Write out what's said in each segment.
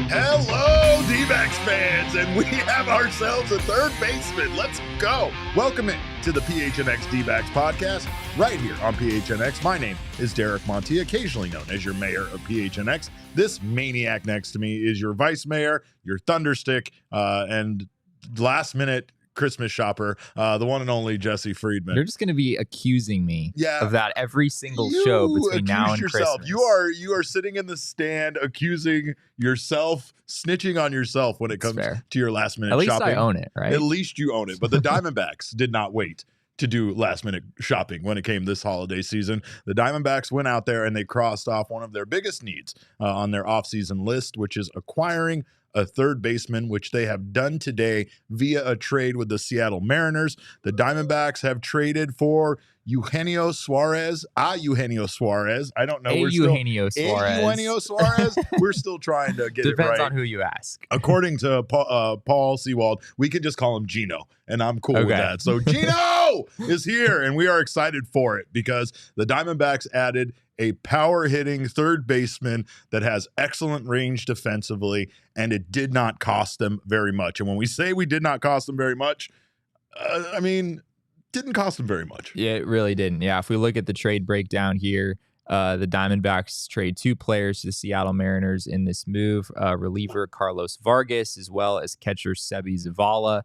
Hello, D-backs fans, and we have ourselves a third baseman. Let's go. Welcome in to the PHNX D-backs podcast right here on PHNX. My name is Derek Monti, occasionally known as your mayor of PHNX. This maniac next to me is your vice mayor, your thunderstick, and last-minute Christmas shopper, the one and only Jesse Friedman. You're just going to be accusing me of that every single show between now and yourself. Christmas. You are sitting in the stand accusing yourself, snitching on yourself when it comes to your last minute shopping. At least I own it, right? At least you own it. But the Diamondbacks did not wait to do last minute shopping when it came this holiday season. The Diamondbacks went out there and they crossed off one of their biggest needs on their offseason list, which is acquiring a third baseman, which they have done today via a trade with the Seattle Mariners. The Diamondbacks have traded for Eugenio Suarez. Eugenio Suarez. I don't know. Eugenio Suarez. We're still trying to get it right. Depends on who you ask. According to Paul Sewald, we could just call him Gino, and I'm cool with that. So Gino is here, and we are excited for it because the Diamondbacks added a power-hitting third baseman that has excellent range defensively, and it did not cost them very much. And when we say we did not cost them very much, I mean, didn't cost them very much. Yeah, it really didn't. Yeah, if we look at the trade breakdown here, the Diamondbacks trade two players to the Seattle Mariners in this move, reliever Carlos Vargas, as well as catcher Seby Zavala.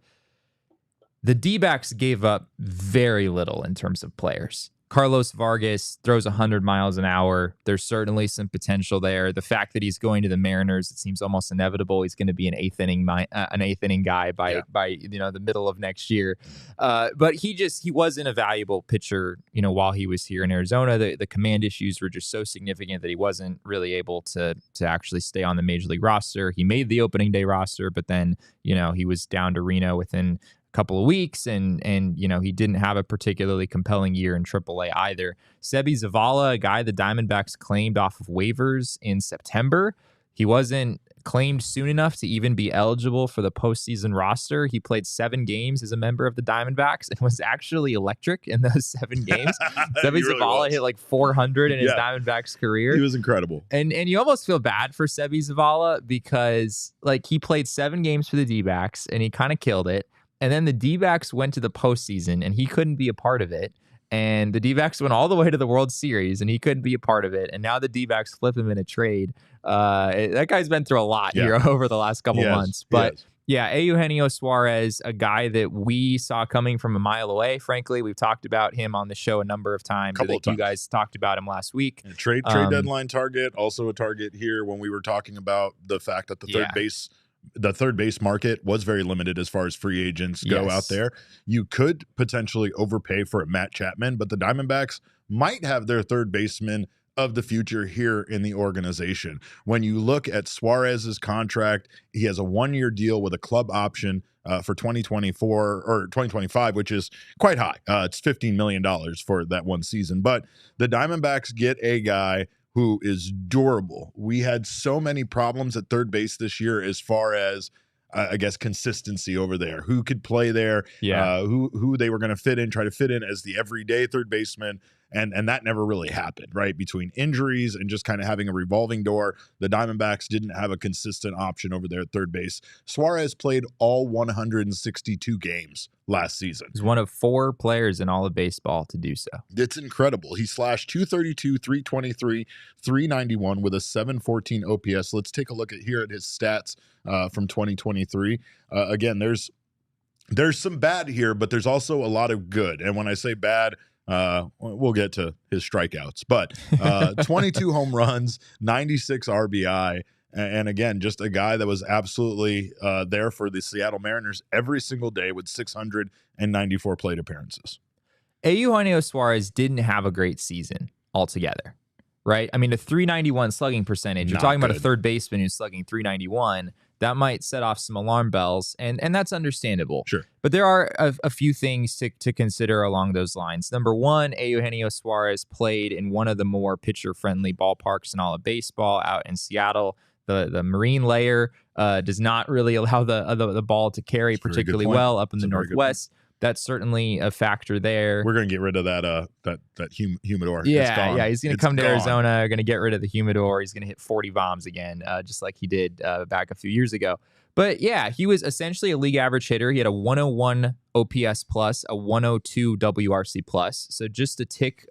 The D-backs gave up very little in terms of players. Carlos Vargas throws 100 miles an hour. There's certainly some potential there. The fact that he's going to the Mariners, it seems almost inevitable. He's going to be an eighth inning guy by the middle of next year. But he wasn't a valuable pitcher, while he was here in Arizona. The command issues were just so significant that he wasn't really able to actually stay on the major league roster. He made the opening day roster, but then he was down to Reno within couple of weeks, and he didn't have a particularly compelling year in AAA either. Seby Zavala, a guy the Diamondbacks claimed off of waivers in September. He wasn't claimed soon enough to even be eligible for the postseason roster. He played 7 games as a member of the Diamondbacks and was actually electric in those 7 games. Seby Zavala hit like 400 in his Diamondbacks career. He was incredible. And you almost feel bad for Seby Zavala because he played 7 games for the D-backs and he kind of killed it. And then the D-backs went to the postseason, and he couldn't be a part of it. And the D-backs went all the way to the World Series, and he couldn't be a part of it. And now the D-backs flip him in a trade. That guy's been through a lot here over the last couple months. But Eugenio Suarez, a guy that we saw coming from a mile away. Frankly, we've talked about him on the show a number of times. I think you guys talked about him last week. And trade deadline target, also a target here when we were talking about the fact that the third base market was very limited as far as free agents go out there. You could potentially overpay for a Matt Chapman, but the Diamondbacks might have their third baseman of the future here in the organization. When you look at Suarez's contract, he has a 1-year deal with a club option for 2024 or 2025, which is quite high. It's $15 million for that one season. But the Diamondbacks get a guy who is durable. We had so many problems at third base this year as far as, I guess, consistency over there. Who could play there? Who they were going to try to fit in as the everyday third baseman. And that never really happened, right? Between injuries and just kind of having a revolving door, the Diamondbacks didn't have a consistent option over there at third base. Suarez played all 162 games last season. He's one of 4 players in all of baseball to do so. It's incredible. He slashed 232, 323, 391 with a 714 OPS. Let's take a look at his stats from 2023. Again, there's some bad here, but there's also a lot of good. And when I say bad, we'll get to his strikeouts, but 22 home runs, 96 RBI. And again, just a guy that was absolutely there for the Seattle Mariners every single day with 694 plate appearances. Eugenio Suarez didn't have a great season altogether, right? I mean, a 391 slugging percentage. You're talking about a third baseman who's slugging 391. That might set off some alarm bells, and that's understandable. Sure. But there are a few things to consider along those lines. Number one, Eugenio Suarez played in one of the more pitcher-friendly ballparks in all of baseball out in Seattle. The marine layer does not really allow the ball to carry particularly well up in the Northwest. That's certainly a factor there. We're going to get rid of that humidor. Yeah, he's going to come to Arizona, going to get rid of the humidor. He's going to hit 40 bombs again, just like he did back a few years ago. But yeah, he was essentially a league average hitter. He had a 101 OPS plus, a 102 WRC plus, so just a tick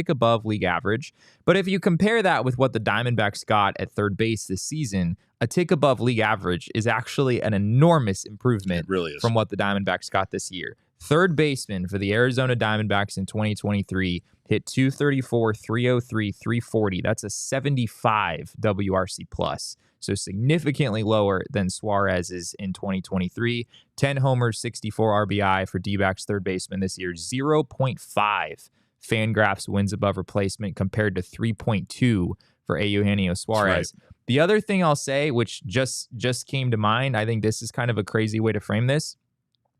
above league average. But if you compare that with what the Diamondbacks got at third base this season, a tick above league average is actually an enormous improvement from what the Diamondbacks got this year. Third baseman for the Arizona Diamondbacks in 2023 hit 234, 303, 340. That's a 75 WRC plus. So significantly lower than Suarez's in 2023. 10 homers, 64 RBI for D-backs third baseman this year. 0.5 Fangraphs wins above replacement compared to 3.2 for Eugenio Suarez. Right. The other thing I'll say, which just came to mind, I think this is kind of a crazy way to frame this.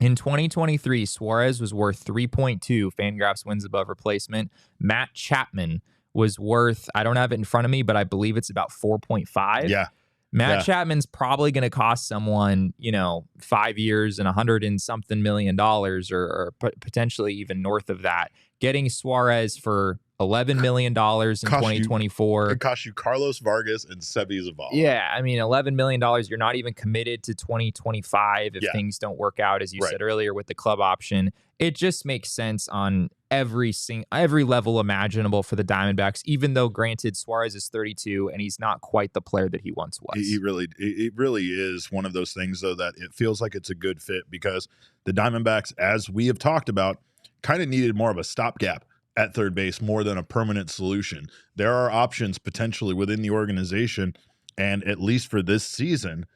In 2023, Suarez was worth 3.2 Fangraphs wins above replacement. Matt Chapman was worth, I don't have it in front of me, but I believe it's about 4.5. Yeah. Matt Chapman's probably going to cost someone, 5 years and $100 and something million, or potentially even north of that. Getting Suarez for $11 million in 2024. It cost you Carlos Vargas and Seby Zavala. Yeah, I mean, $11 million. You're not even committed to 2025 if things don't work out, as you said earlier, with the club option. It just makes sense on every level imaginable for the Diamondbacks, even though, granted, Suarez is 32 and he's not quite the player that he once was. It really is one of those things, though, that it feels like it's a good fit because the Diamondbacks, as we have talked about, kind of needed more of a stopgap at third base more than a permanent solution. There are options potentially within the organization, and at least for this season,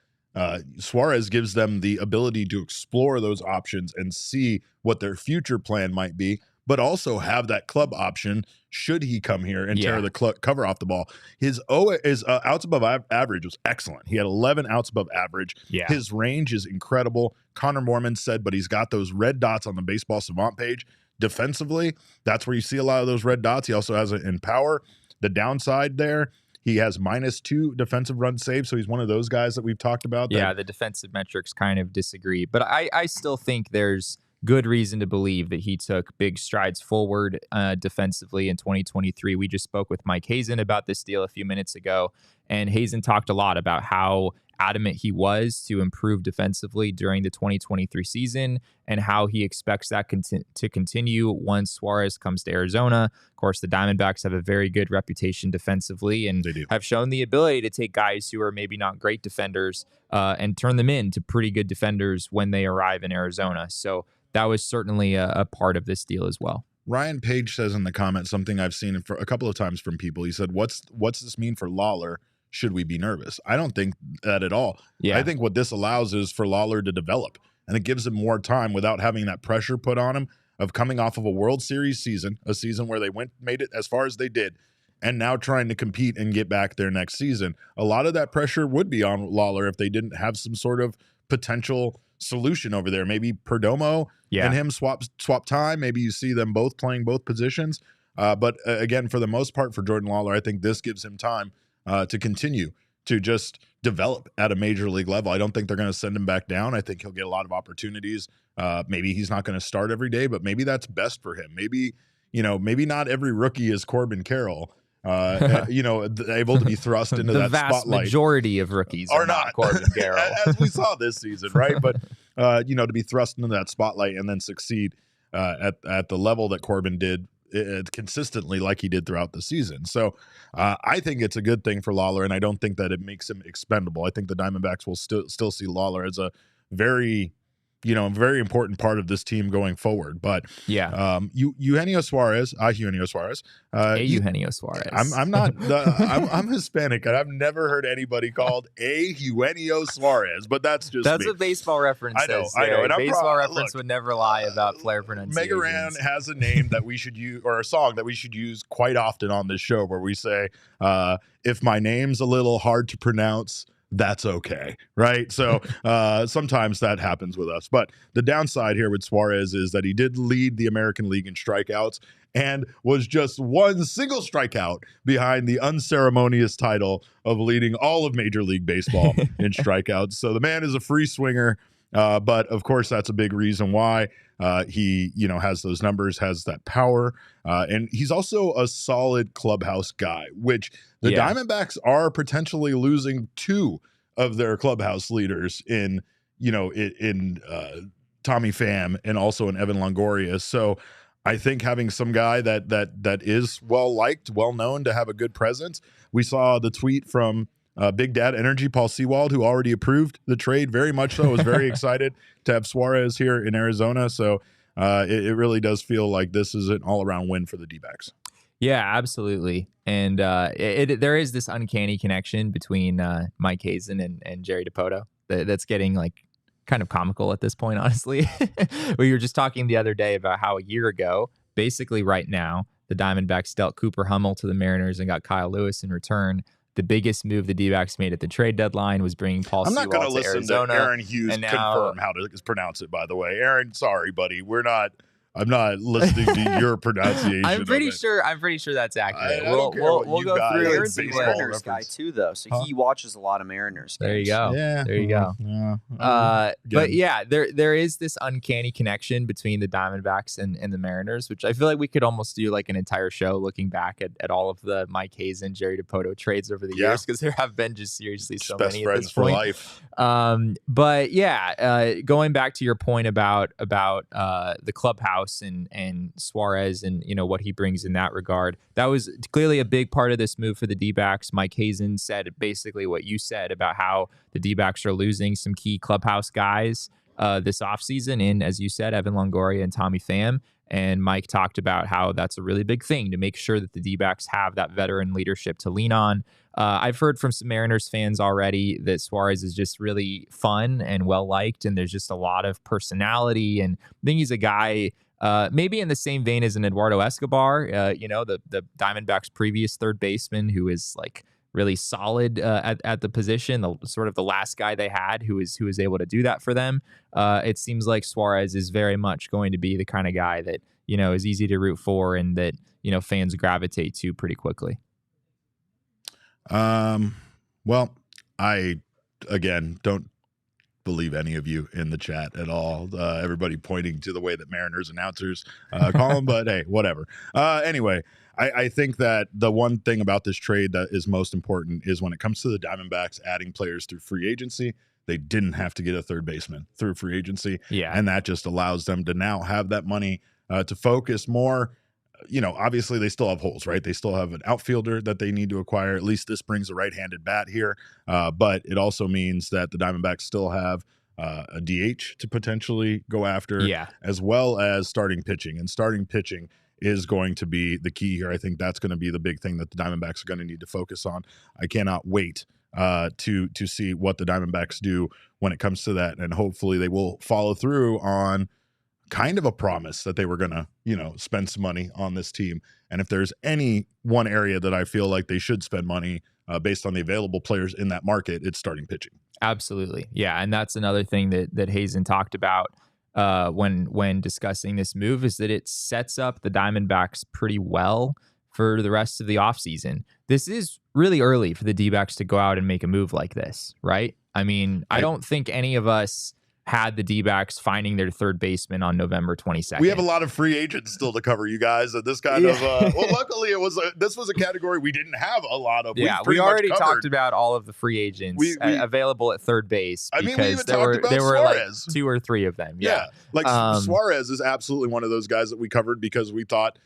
Suarez gives them the ability to explore those options and see what their future plan might be, but also have that club option should he come here and tear the cover off the ball. His outs above average was excellent. He had 11 outs above average. Yeah. His range is incredible. Connor Mormon said, but he's got those red dots on the Baseball Savant page. Defensively, that's where you see a lot of those red dots. He also has it in power. The downside there, he has -2 defensive run saves, so he's one of those guys that we've talked about. Yeah, the defensive metrics kind of disagree, but I still think there's good reason to believe that he took big strides forward defensively in 2023. We just spoke with Mike Hazen about this deal a few minutes ago, and Hazen talked a lot about how adamant he was to improve defensively during the 2023 season and how he expects that to continue once Suarez comes to Arizona. Of course, the Diamondbacks have a very good reputation defensively and have shown the ability to take guys who are maybe not great defenders and turn them into pretty good defenders when they arrive in Arizona. So that was certainly a part of this deal as well. Ryan Page says in the comments something I've seen for a couple of times from people. He said, what's this mean for Lawler? Should we be nervous? I don't think that at all. Yeah. I think what this allows is for Lawler to develop, and it gives him more time without having that pressure put on him of coming off of a World Series season, a season where they made it as far as they did, and now trying to compete and get back there next season. A lot of that pressure would be on Lawler if they didn't have some sort of potential solution over there. Maybe Perdomo and him swap time. Maybe you see them both playing both positions. But again, for the most part, for Jordan Lawler, I think this gives him time to continue to just develop at a major league level. I don't think they're going to send him back down. I think he'll get a lot of opportunities. Maybe he's not going to start every day, but maybe that's best for him. Maybe not every rookie is Corbin Carroll, able to be thrust into that vast spotlight. Majority of rookies are not Corbin Carroll, as we saw this season, right? But to be thrust into that spotlight and then succeed at the level that Corbin did consistently, like he did throughout the season. So I think it's a good thing for Lawler, and I don't think that it makes him expendable. I think the Diamondbacks will still see Lawler as a very a very important part of this team going forward. But Eugenio Suarez, Eugenio Suarez. I'm not. I'm Hispanic, and I've never heard anybody called a Eugenio Suarez. But that's me. What Baseball Reference says. I know. And Baseball Reference would never lie about player pronunciation. Megaran has a name that we should use, or a song that we should use quite often on this show, where we say, "If my name's a little hard to pronounce, that's okay," right? So sometimes that happens with us. But the downside here with Suarez is that he did lead the American League in strikeouts and was just one single strikeout behind the unceremonious title of leading all of Major League Baseball in strikeouts. So the man is a free swinger, but of course that's a big reason why he has those numbers, has that power, and he's also a solid clubhouse guy, which the Diamondbacks are potentially losing 2 of their clubhouse leaders in Tommy Pham and also in Evan Longoria. So I think having some guy that is well liked, well known to have a good presence. We saw the tweet from Big Dad Energy, Paul Sewald, who already approved the trade very much so, was very excited to have Suarez here in Arizona. So it really does feel like this is an all-around win for the D-backs. Yeah, absolutely. And there is this uncanny connection between Mike Hazen and Jerry Dipoto that's getting kind of comical at this point, honestly. We were just talking the other day about how a year ago, basically right now, the Diamondbacks dealt Cooper Hummel to the Mariners and got Kyle Lewis in return. The biggest move the D-backs made at the trade deadline was bringing Paul Sewald to Arizona. I'm not going to listen to Aaron Hughes confirm how to pronounce it, by the way. Aaron, sorry, buddy. I'm not listening to your pronunciation. I'm pretty sure that's accurate. We'll go through. Aaron's a Mariners guy too, though, so he watches a lot of Mariners games. There you go. Yeah, there you go. Yeah. But yeah, there is this uncanny connection between the Diamondbacks and the Mariners, which I feel like we could almost do an entire show looking back at all of the Mike Hazen, Jerry Dipoto trades over the years, because there have been just seriously so best many friends at this point. For life. But yeah, going back to your point about the clubhouse and Suarez and what he brings in that regard, that was clearly a big part of this move for the D-backs. Mike Hazen said basically what you said about how the D-backs are losing some key clubhouse guys this offseason in, as you said, Evan Longoria and Tommy Pham. And Mike talked about how that's a really big thing to make sure that the D-backs have that veteran leadership to lean on. I've heard from some Mariners fans already that Suarez is just really fun and well-liked, and there's just a lot of personality. And I think he's a guy maybe in the same vein as an Eduardo Escobar, the Diamondbacks' previous third baseman, who is really solid at the position, the sort of the last guy they had who was able to do that for them. It seems like Suarez is very much going to be the kind of guy that is easy to root for and that fans gravitate to pretty quickly. Well, I again don't believe any of you in the chat at all. Everybody pointing to the way that Mariners announcers call them, but hey, whatever. Anyway, I think that the one thing about this trade that is most important is when it comes to the Diamondbacks adding players through free agency, they didn't have to get a third baseman through free agency. Yeah. And that just allows them to now have that money to focus more. Obviously they still have holes, right? They still have an outfielder that they need to acquire. At least this brings a right-handed bat here. But it also means that the Diamondbacks still have a DH to potentially go after, as well as starting pitching. And starting pitching is going to be the key here. I think that's going to be the big thing that the Diamondbacks are going to need to focus on. I cannot wait to see what the Diamondbacks do when it comes to that. And hopefully they will follow through on kind of a promise that they were going to, spend some money on this team. And if there's any one area that I feel like they should spend money based on the available players in that market, it's starting pitching. Absolutely. Yeah. And that's another thing that Hazen talked about when discussing this move, is that it sets up the Diamondbacks pretty well for the rest of the offseason. This is really early for the D-backs to go out and make a move like this, right? I mean, I don't think any of us had the D-backs finding their third baseman on November 22nd. We have a lot of free agents still to cover, you guys. This kind of well, luckily this was a category we didn't have a lot of. Yeah, we already talked about all of the free agents available at third base. I mean, we even talked about there were Suarez. 2 or 3 of them. Yeah, Suarez is absolutely one of those guys that we covered because we thought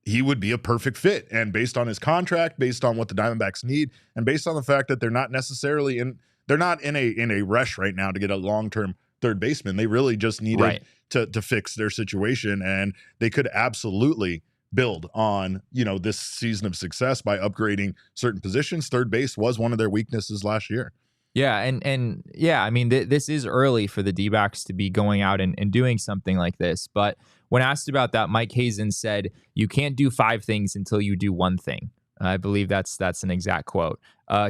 he would be a perfect fit. And based on his contract, based on what the Diamondbacks need, and based on the fact that they're not necessarily in a rush right now to get a long-term third baseman. They really just needed to fix their situation, and they could absolutely build on, this season of success by upgrading certain positions. Third base was one of their weaknesses last year. Yeah, and yeah, I mean, this is early for the D-backs to be going out and doing something like this. But when asked about that, Mike Hazen said, "You can't do 5 things until you do one thing." I believe that's an exact quote.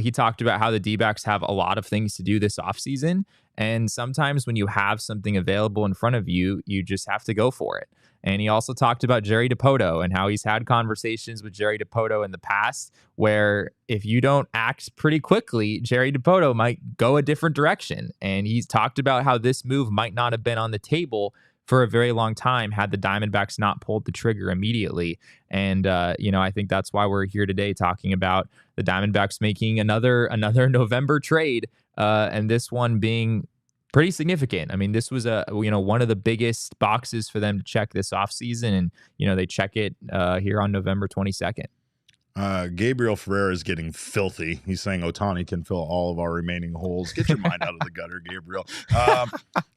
He talked about how the D-backs have a lot of things to do this offseason, and sometimes when you have something available in front of you, you just have to go for it. And he also talked about Jerry Dipoto and how he's had conversations with Jerry Dipoto in the past where if you don't act pretty quickly, Jerry Dipoto might go a different direction. And he's talked about how this move might not have been on the table for a very long time had the Diamondbacks not pulled the trigger immediately. And, I think that's why we're here today talking about the Diamondbacks making another November trade, and this one being pretty significant. I mean, this was one of the biggest boxes for them to check this offseason, and they check it here on November 22nd. Gabriel Ferreira is getting filthy. He's saying Ohtani can fill all of our remaining holes. Get your mind out of the gutter, Gabriel.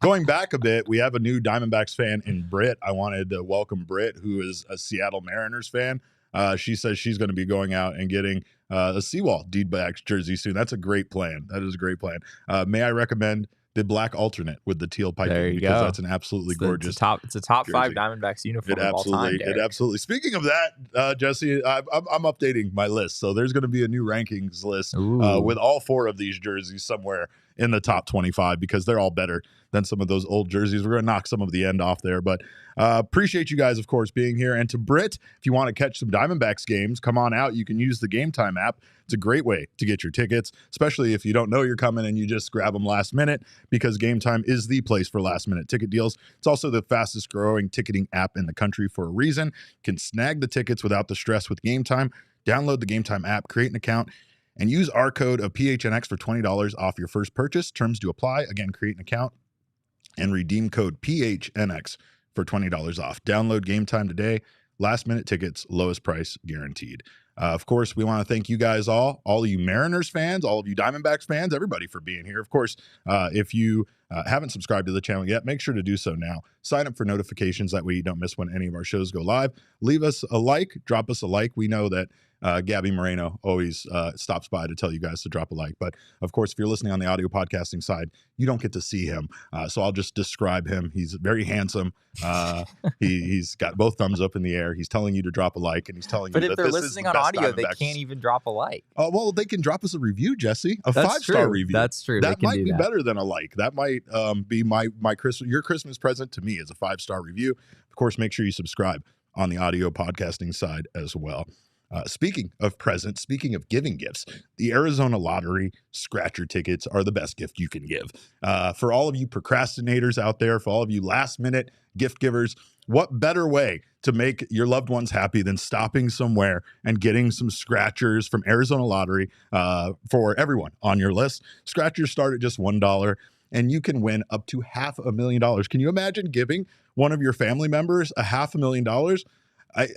Going back a bit, we have a new Diamondbacks fan in Britt. I wanted to welcome Britt, who is a Seattle Mariners fan. She says she's going to be going out and getting a Seawall D-backs jersey soon. That's a great plan. That is a great plan. May I recommend the black alternate with the teal piping, because that's an absolutely gorgeous. It's a top jersey. 5 Diamondbacks uniform of all time. It absolutely. Speaking of that, Jesse, I'm updating my list, so there's going to be a new rankings list with all 4 of these jerseys somewhere in the top 25 because they're all better than some of those old jerseys. We're going to knock some of the end off there, but appreciate you guys, of course, being here. And to Britt, if you want to catch some Diamondbacks games, come on out. You can use the Game Time app. It's a great way to get your tickets, especially if you don't know you're coming and you just grab them last minute, because Game Time is the place for last minute ticket deals. It's also the fastest growing ticketing app in the country for a reason. You can snag the tickets without the stress with Game Time. Download the Game Time app, create an account, and use our code of PHNX for $20 off your first purchase. Terms do apply. Again, create an account and redeem code PHNX for $20 off. Download Game Time today. Last minute tickets, lowest price guaranteed. Of course, we want to thank you guys all of you Mariners fans, all of you Diamondbacks fans, everybody for being here. Of course, if you haven't subscribed to the channel yet, make sure to do so now. Sign up for notifications. That way you don't miss when any of our shows go live. Leave us a like, drop us a like. We know that Gabby Moreno always stops by to tell you guys to drop a like. But of course, if you're listening on the audio podcasting side, you don't get to see him. So I'll just describe him. He's very handsome. He's got both thumbs up in the air. He's telling you to drop a like, and he's telling you that this is the best. But if they're listening on audio, they can't even drop a like. Well, they can drop us a review, Jesse. A 5-star review. That's true. That might be better than a like. That might be your Christmas present to me is a 5-star review. Of course, make sure you subscribe on the audio podcasting side as well. Speaking of presents, speaking of giving gifts, the Arizona Lottery scratcher tickets are the best gift you can give. For all of you procrastinators out there, for all of you last-minute gift givers, what better way to make your loved ones happy than stopping somewhere and getting some scratchers from Arizona Lottery for everyone on your list? Scratchers start at just $1, and you can win up to $500,000. Can you imagine giving one of your family members $500,000?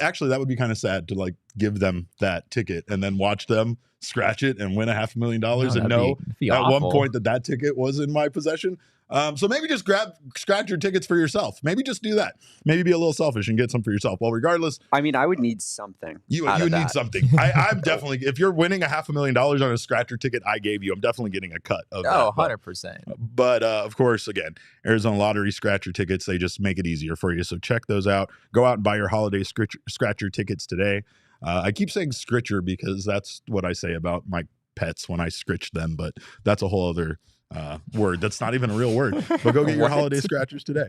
Actually, that would be kind of sad to give them that ticket and then watch them scratch it and win $500,000 and know at one point that ticket was in my possession. So maybe just scratch your tickets for yourself. Maybe just do that. Maybe be a little selfish and get some for yourself. Well, regardless, I mean, I would need something. You need something. I'm definitely, if you're winning $500,000 on a scratcher ticket I gave you, I'm definitely getting a cut of that. Oh, 100%. But of course, again, Arizona Lottery scratcher tickets, they just make it easier for you. So check those out. Go out and buy your holiday scratcher tickets today. I keep saying scritcher because that's what I say about my pets when I scritch them, but that's a whole other word. That's not even a real word. But go get your holiday scratchers today.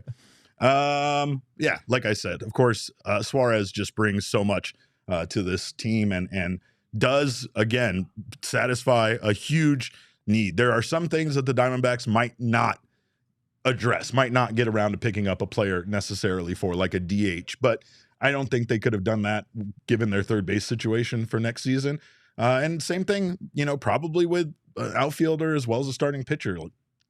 Yeah, like I said, of course, Suarez just brings so much to this team and does, again, satisfy a huge need. There are some things that the Diamondbacks might not address, might not get around to picking up a player necessarily for, like a DH, but I don't think they could have done that given their third base situation for next season. And same thing, probably with outfielder as well as a starting pitcher.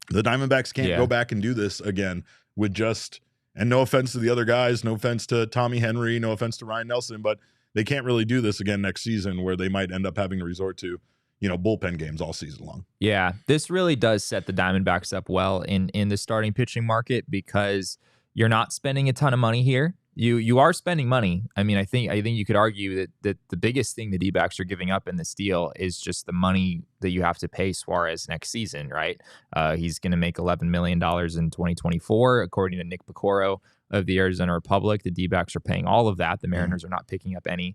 The Diamondbacks can't go back and do this again with just, and no offense to the other guys, no offense to Tommy Henry, no offense to Ryan Nelson, but they can't really do this again next season where they might end up having to resort to, bullpen games all season long. Yeah, this really does set the Diamondbacks up well in the starting pitching market because you're not spending a ton of money here. You are spending money. I mean, I think you could argue that the biggest thing the D-backs are giving up in this deal is just the money that you have to pay Suarez next season, right? He's going to make $11 million in 2024, according to Nick Picoro of the Arizona Republic. The D-backs are paying all of that. The Mariners are not picking up any.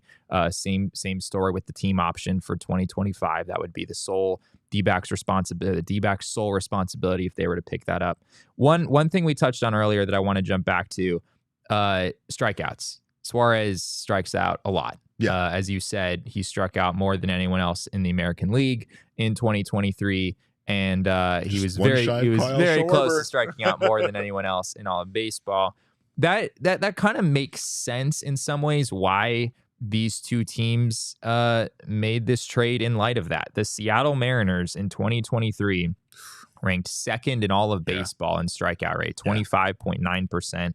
Same story with the team option for 2025. That would be the sole D-backs responsibility, the D-backs sole responsibility if they were to pick that up. One thing we touched on earlier that I want to jump back to, strikeouts. Suarez strikes out a lot. Yeah. As you said, he struck out more than anyone else in the American League in 2023. And he was very close to striking out more than anyone else in all of baseball. That kind of makes sense in some ways why these two teams made this trade in light of that. The Seattle Mariners in 2023 ranked second in all of baseball in strikeout rate, 25.9%.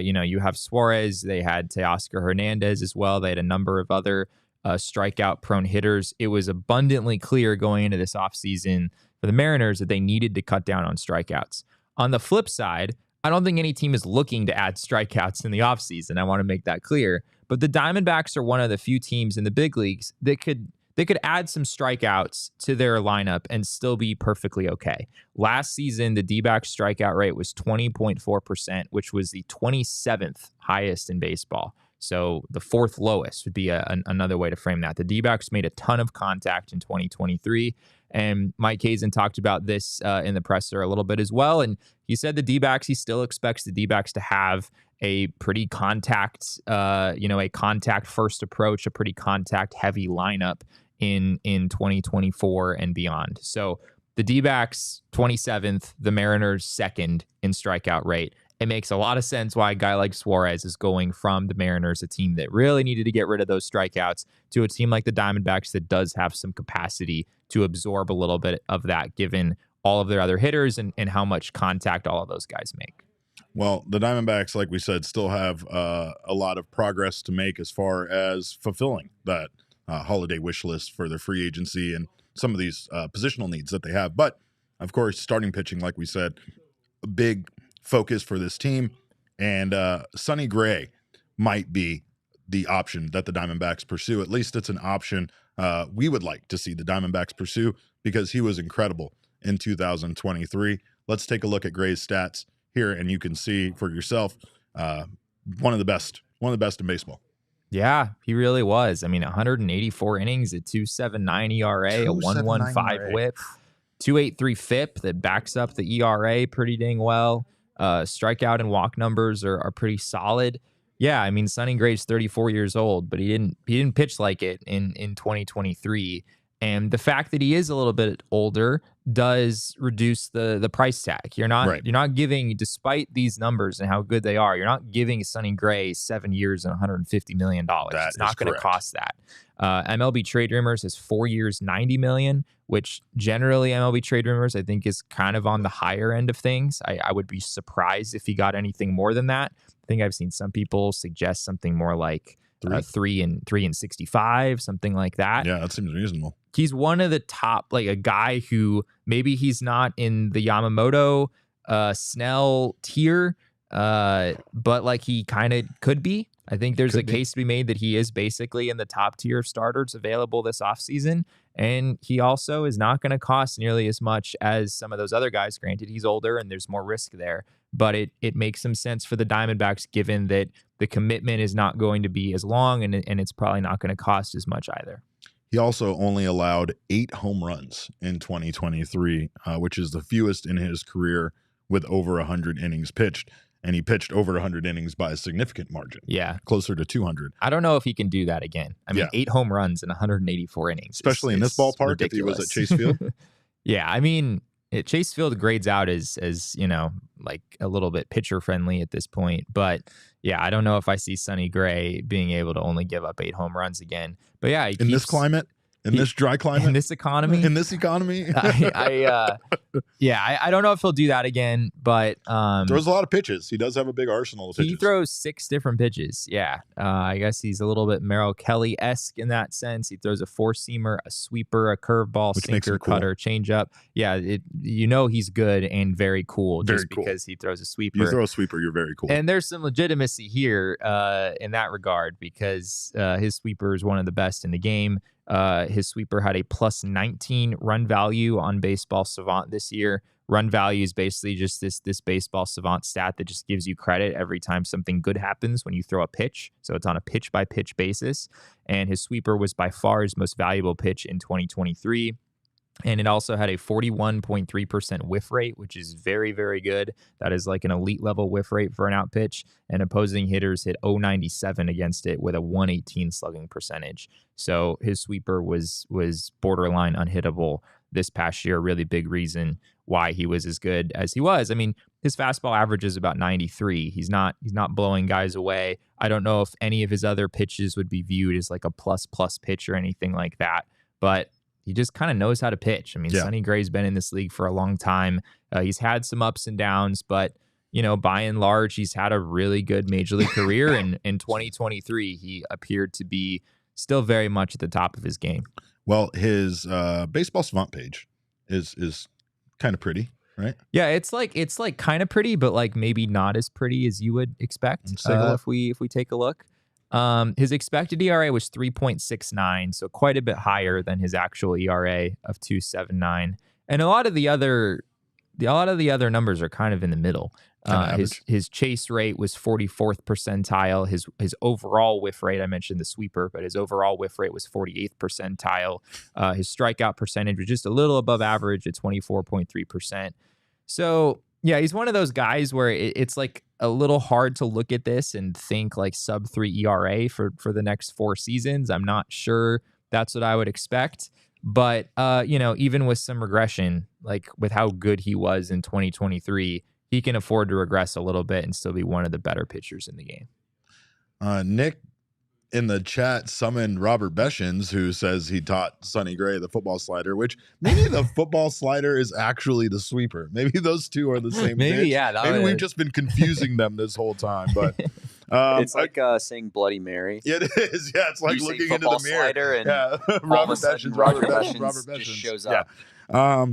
You have Suarez. They had Teoscar Hernandez as well. They had a number of other strikeout-prone hitters. It was abundantly clear going into this offseason for the Mariners that they needed to cut down on strikeouts. On the flip side, I don't think any team is looking to add strikeouts in the offseason. I want to make that clear. But the Diamondbacks are one of the few teams in the big leagues that could add some strikeouts to their lineup and still be perfectly okay. Last season, the D-backs strikeout rate was 20.4%, which was the 27th highest in baseball. So the fourth lowest would be another way to frame that. The D-backs made a ton of contact in 2023, and Mike Hazen talked about this in the presser a little bit as well. And he said he still expects the D-backs to have a pretty a contact first approach, a pretty contact heavy lineup in 2024 and beyond. So the D-backs 27th, the Mariners second in strikeout rate. It makes a lot of sense why a guy like Suarez is going from the Mariners, a team that really needed to get rid of those strikeouts, to a team like the Diamondbacks that does have some capacity to absorb a little bit of that, given all of their other hitters and how much contact all of those guys make. Well, the Diamondbacks, like we said, still have a lot of progress to make as far as fulfilling that holiday wish list for their free agency and some of these positional needs that they have. But, of course, starting pitching, like we said, a big focus for this team, and Sonny Gray might be the option that the Diamondbacks pursue. At least it's an option we would like to see the Diamondbacks pursue because he was incredible in 2023. Let's take a look at Gray's stats here, and you can see for yourself one of the best in baseball. Yeah, he really was. I mean, 184 innings, a 2.79 ERA, a 1.15 WHIP, 2.83 FIP that backs up the ERA pretty dang well. Strikeout and walk numbers are pretty solid. Yeah, I mean, Sonny Gray's 34 years old, but he didn't pitch like it in 2023. And the fact that he is a little bit older does reduce the price tag. You're not giving, despite these numbers and how good they are, you're not giving Sonny Gray 7 years and $150 million. It's not going to cost that. MLB Trade Rumors has 4 years, $90 million, which generally MLB Trade Rumors I think is kind of on the higher end of things. I would be surprised if he got anything more than that. I think I've seen some people suggest something more like 3 and 65, something like that. Yeah, that seems reasonable. He's one of the top, like a guy who maybe he's not in the Yamamoto, Snell tier, but like he kind of could be. I think there's a case to be made that he is basically in the top tier of starters available this offseason. And he also is not going to cost nearly as much as some of those other guys. Granted, he's older and there's more risk there. But it makes some sense for the Diamondbacks, given that the commitment is not going to be as long and it's probably not going to cost as much either. He also only allowed 8 home runs in 2023, which is the fewest in his career with over 100 innings pitched. And he pitched over 100 innings by a significant margin. Yeah. Closer to 200. I don't know if he can do that again. I mean, 8 home runs in 184 innings. Especially in this ballpark, ridiculous. if he was at Chase Field. Yeah, I mean, Chase Field grades out as like a little bit pitcher friendly at this point. But yeah, I don't know if I see Sonny Gray being able to only give up 8 home runs again. But yeah, in this climate, In this dry climate? In this economy? In this economy? I don't know if he'll do that again, but throws a lot of pitches. He does have a big arsenal of pitches. He throws 6 different pitches. Yeah. I guess he's a little bit Merrill Kelly-esque in that sense. He throws a 4-seamer, a sweeper, a curveball, sinker, cutter, changeup. Yeah, he's good and very cool because he throws a sweeper. You throw a sweeper, you're very cool. And there's some legitimacy here in that regard because his sweeper is one of the best in the game. His sweeper had a plus 19 run value on Baseball Savant this year. Run value is basically just this Baseball Savant stat that just gives you credit every time something good happens when you throw a pitch. So it's on a pitch-by-pitch basis. And his sweeper was by far his most valuable pitch in 2023. And it also had a 41.3% whiff rate, which is very, very good. That is like an elite level whiff rate for an out pitch. And opposing hitters hit 0.97 against it with a 118 slugging percentage. So his sweeper was borderline unhittable this past year. A really big reason why he was as good as he was. I mean, his fastball average is about 93. He's not blowing guys away. I don't know if any of his other pitches would be viewed as like a plus pitch or anything like that. But he just kind of knows how to pitch. I mean, Sonny Gray's been in this league for a long time. He's had some ups and downs, but, by and large, he's had a really good major league career. And in 2023, he appeared to be still very much at the top of his game. Well, his Baseball Savant page is kind of pretty, right? Yeah, it's like kind of pretty, but like maybe not as pretty as you would expect if we take a look. His expected ERA was 3.69, so quite a bit higher than his actual ERA of 2.79. And a lot of the other numbers are kind of in the middle. His chase rate was 44th percentile. His overall whiff rate, I mentioned the sweeper, but his overall whiff rate was 48th percentile. His strikeout percentage was just a little above average at 24.3%. So yeah, he's one of those guys where it's like a little hard to look at this and think like sub 3 ERA for the next 4 seasons. I'm not sure that's what I would expect. But, even with some regression, like with how good he was in 2023, he can afford to regress a little bit and still be one of the better pitchers in the game. Nick in the chat summoned Robert Beshens, who says he taught Sonny Gray the football slider, which maybe the football slider is actually the sweeper. Maybe those two are the same Maybe, pitch. yeah. Maybe we've just been confusing them this whole time. But it's like saying Bloody Mary. It is. Yeah, it's like looking into the mirror. And Robert Beshens just shows up. Yeah.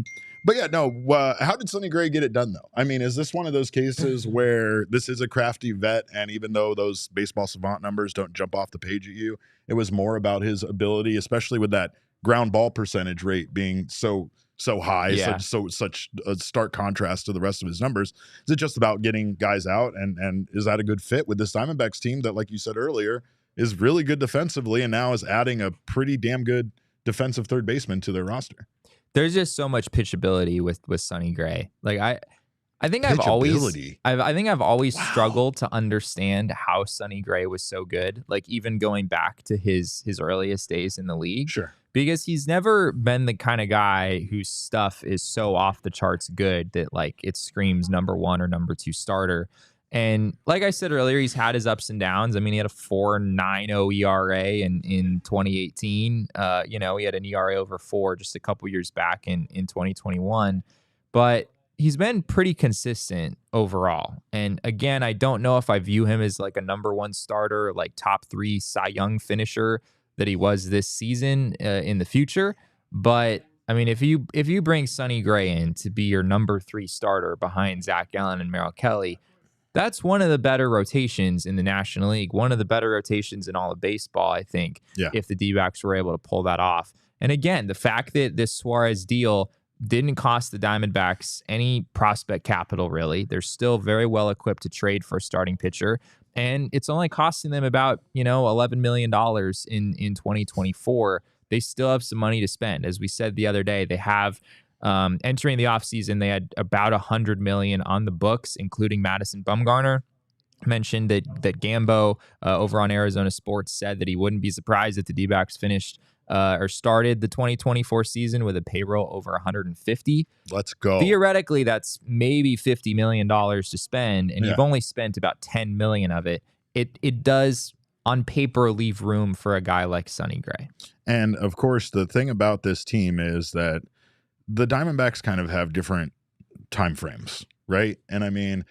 But yeah, no, how did Sonny Gray get it done, though? I mean, is this one of those cases where this is a crafty vet, and even though those Baseball Savant numbers don't jump off the page at you, it was more about his ability, especially with that ground ball percentage rate being so high, such a stark contrast to the rest of his numbers? Is it just about getting guys out, and is that a good fit with this Diamondbacks team that, like you said earlier, is really good defensively and now is adding a pretty damn good defensive third baseman to their roster? There's just so much pitchability with Sonny Gray. Like I think I've always struggled to understand how Sonny Gray was so good. Like even going back to his earliest days in the league, sure, because he's never been the kind of guy whose stuff is so off the charts good that like it screams number 1 or number 2 starter. And like I said earlier, he's had his ups and downs. I mean, he had a 4.90 ERA in 2018. He had an ERA over 4 just a couple years back in 2021. But he's been pretty consistent overall. And again, I don't know if I view him as like a number 1 starter, like top 3 Cy Young finisher that he was this season in the future. But I mean, if you bring Sonny Gray in to be your number 3 starter behind Zach Gallen and Merrill Kelly, that's one of the better rotations in the National League, one of the better rotations in all of baseball, I think, if the D-backs were able to pull that off. And again, the fact that this Suarez deal didn't cost the Diamondbacks any prospect capital, really. They're still very well equipped to trade for a starting pitcher. And it's only costing them about, $11 million in 2024. They still have some money to spend. As we said the other day, they have... entering the offseason, they had about $100 million on the books, including Madison Bumgarner. Mentioned that Gambo over on Arizona Sports said that he wouldn't be surprised if the D-backs finished or started the 2024 season with a payroll over 150. Let's go. Theoretically, that's maybe $50 million to spend, and you've only spent about $10 million of it. It does on paper leave room for a guy like Sonny Gray. And of course, the thing about this team is that the Diamondbacks kind of have different time frames, right? And I mean,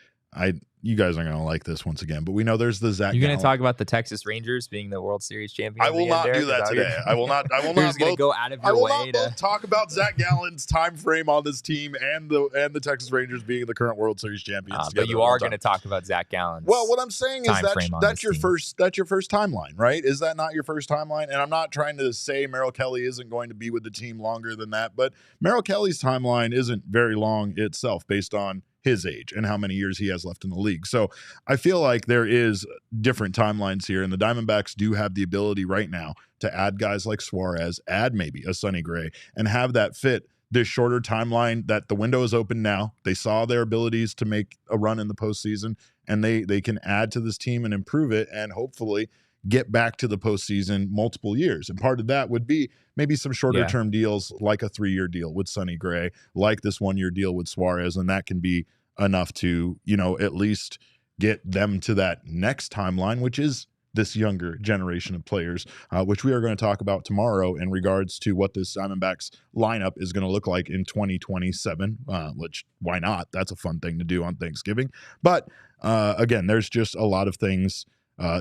you guys aren't going to like this once again, but we know there's the Zach. You're going to talk about the Texas Rangers being the World Series champion. I will not do that today. I will not. I will not go out of your way to talk about Zach Gallen's time frame on this team and the Texas Rangers being the current World Series champions. But you are going to talk about Zach Gallen's. Well, what I'm saying is that's your first timeline, right? Is that not your first timeline? And I'm not trying to say Merrill Kelly isn't going to be with the team longer than that, but Merrill Kelly's timeline isn't very long itself, based on his age and how many years he has left in the league. So I feel like there is different timelines here, and the Diamondbacks do have the ability right now to add guys like Suarez, add maybe a Sonny Gray, and have that fit this shorter timeline that the window is open now. They saw their abilities to make a run in the postseason, and they can add to this team and improve it and hopefully get back to the postseason multiple years. And part of that would be maybe some shorter term deals, like a 3-year deal with Sonny Gray, like this 1-year deal with Suarez. And that can be enough to, at least get them to that next timeline, which is this younger generation of players, which we are going to talk about tomorrow in regards to what this Diamondbacks lineup is going to look like in 2027, which why not? That's a fun thing to do on Thanksgiving. But again, there's just a lot of things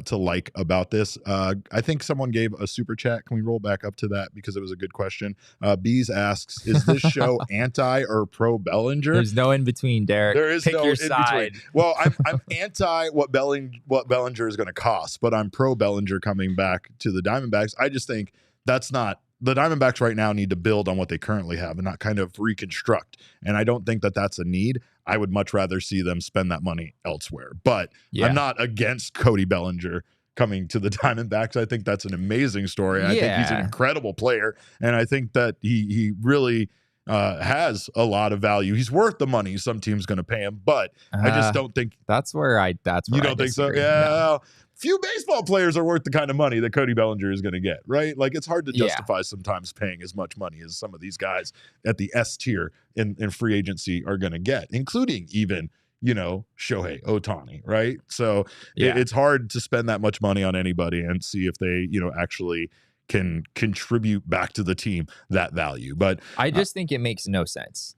to like about this. I think someone gave a super chat. Can we roll back up to that because it was a good question? Bees asks, is this show anti or pro Bellinger? There's no in between, Derek. There is Pick no your in side. between. Well, I'm anti what Bellinger is going to cost, but I'm pro Bellinger coming back to the Diamondbacks. I just think that's not. The Diamondbacks right now need to build on what they currently have and not kind of reconstruct. And I don't think that that's a need. I would much rather see them spend that money elsewhere. But I'm not against Cody Bellinger coming to the Diamondbacks. I think that's an amazing story. I think he's an incredible player. And I think that he really has a lot of value. He's worth the money some team's going to pay him. But I just don't think. That's where I don't think so? Yeah. No. Few baseball players are worth the kind of money that Cody Bellinger is going to get, right? Like, it's hard to justify sometimes paying as much money as some of these guys at the S tier in free agency are going to get, including even, Shohei Ohtani, right? So it's hard to spend that much money on anybody and see if they, actually can contribute back to the team that value. But I just think it makes no sense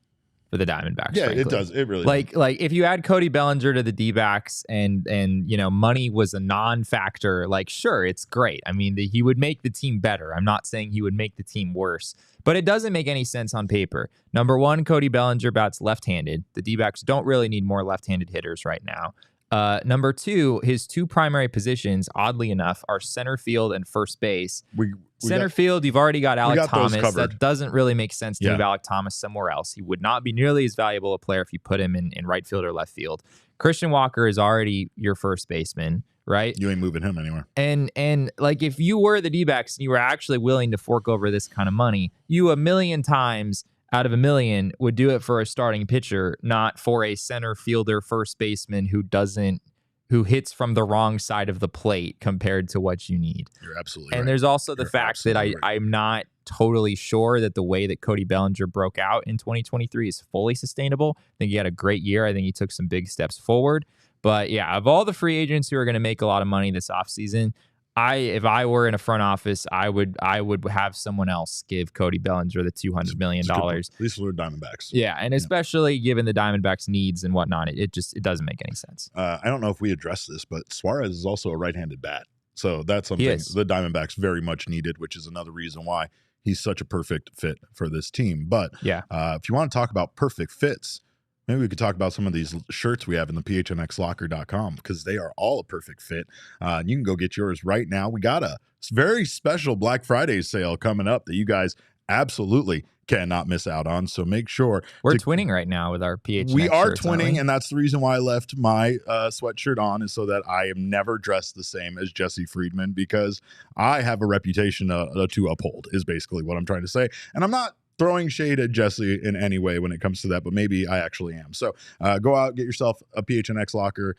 for the Diamondbacks. Yeah, frankly. It does. It really does. Like if you add Cody Bellinger to the D-backs and money was a non-factor, like, sure, it's great. I mean, he would make the team better. I'm not saying he would make the team worse, but it doesn't make any sense on paper. Number one, Cody Bellinger bats left-handed. The D-backs don't really need more left-handed hitters right now. Number two, his two primary positions, oddly enough, are center field and first base. Center field, you've already got Alec Thomas. That doesn't really make sense to move Alec Thomas somewhere else. He would not be nearly as valuable a player if you put him in right field or left field. Christian Walker is already your first baseman, right? You ain't moving him anywhere. And like, if you were the D-backs and you were actually willing to fork over this kind of money, you 1,000,000 times out of 1,000,000 would do it for a starting pitcher, not for a center fielder, first baseman who hits from the wrong side of the plate compared to what you need. You're absolutely right. And there's also the fact that I'm not totally sure that the way that Cody Bellinger broke out in 2023 is fully sustainable. I think he had a great year. I think he took some big steps forward. But yeah, of all the free agents who are going to make a lot of money this offseason, if I were in a front office, I would have someone else give Cody Bellinger the $200 million. At least for the Diamondbacks. Yeah, and especially given the Diamondbacks' needs and whatnot, it doesn't make any sense. I don't know if we addressed this, but Suarez is also a right-handed bat. So that's something the Diamondbacks very much needed, which is another reason why he's such a perfect fit for this team. But if you want to talk about perfect fits, maybe we could talk about some of these shirts we have in the PHNXlocker.com because they are all a perfect fit. You can go get yours right now. We got a very special Black Friday sale coming up that you guys absolutely cannot miss out on. So make sure. We're twinning right now with our PHNX We are shirts, twinning, and that's the reason why I left my sweatshirt on, is so that I am never dressed the same as Jesse Friedman, because I have a reputation to uphold, is basically what I'm trying to say. And I'm not throwing shade at Jesse in any way when it comes to that, but maybe I actually am. So go out, get yourself a PHNX Locker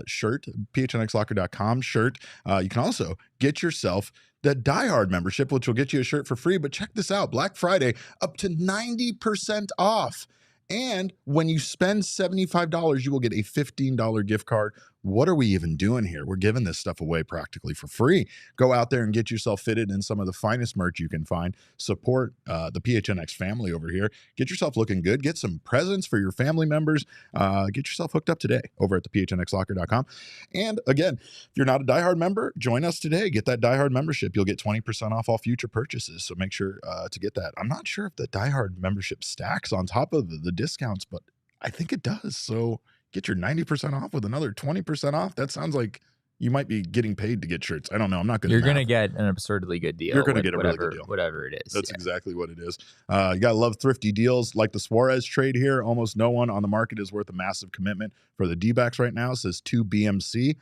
shirt, PHNXlocker.com shirt. You can also get yourself the Die Hard membership, which will get you a shirt for free. But check this out, Black Friday, up to 90% off. And when you spend $75, you will get a $15 gift card what are we even doing here? We're giving this stuff away practically for free. Go out there and get yourself fitted in some of the finest merch you can find. Support the PHNX family over here. Get yourself looking good. Get some presents for your family members. Get yourself hooked up today over at the phnxlocker.com. And again, if you're not a diehard member, join us today. Get that diehard membership. You'll get 20% off all future purchases. So make sure to get that. I'm not sure if the diehard membership stacks on top of the discounts, but I think it does. So get your 90% off with another 20% off. That sounds like you might be getting paid to get shirts. I don't know. I'm not going to. You're going to get an absurdly good deal. You're going to get a really good deal. Whatever it is. That's exactly what it is. You got to love thrifty deals like the Suarez trade here. Almost no one on the market is worth a massive commitment for the D-backs right now. It says 2 BMC.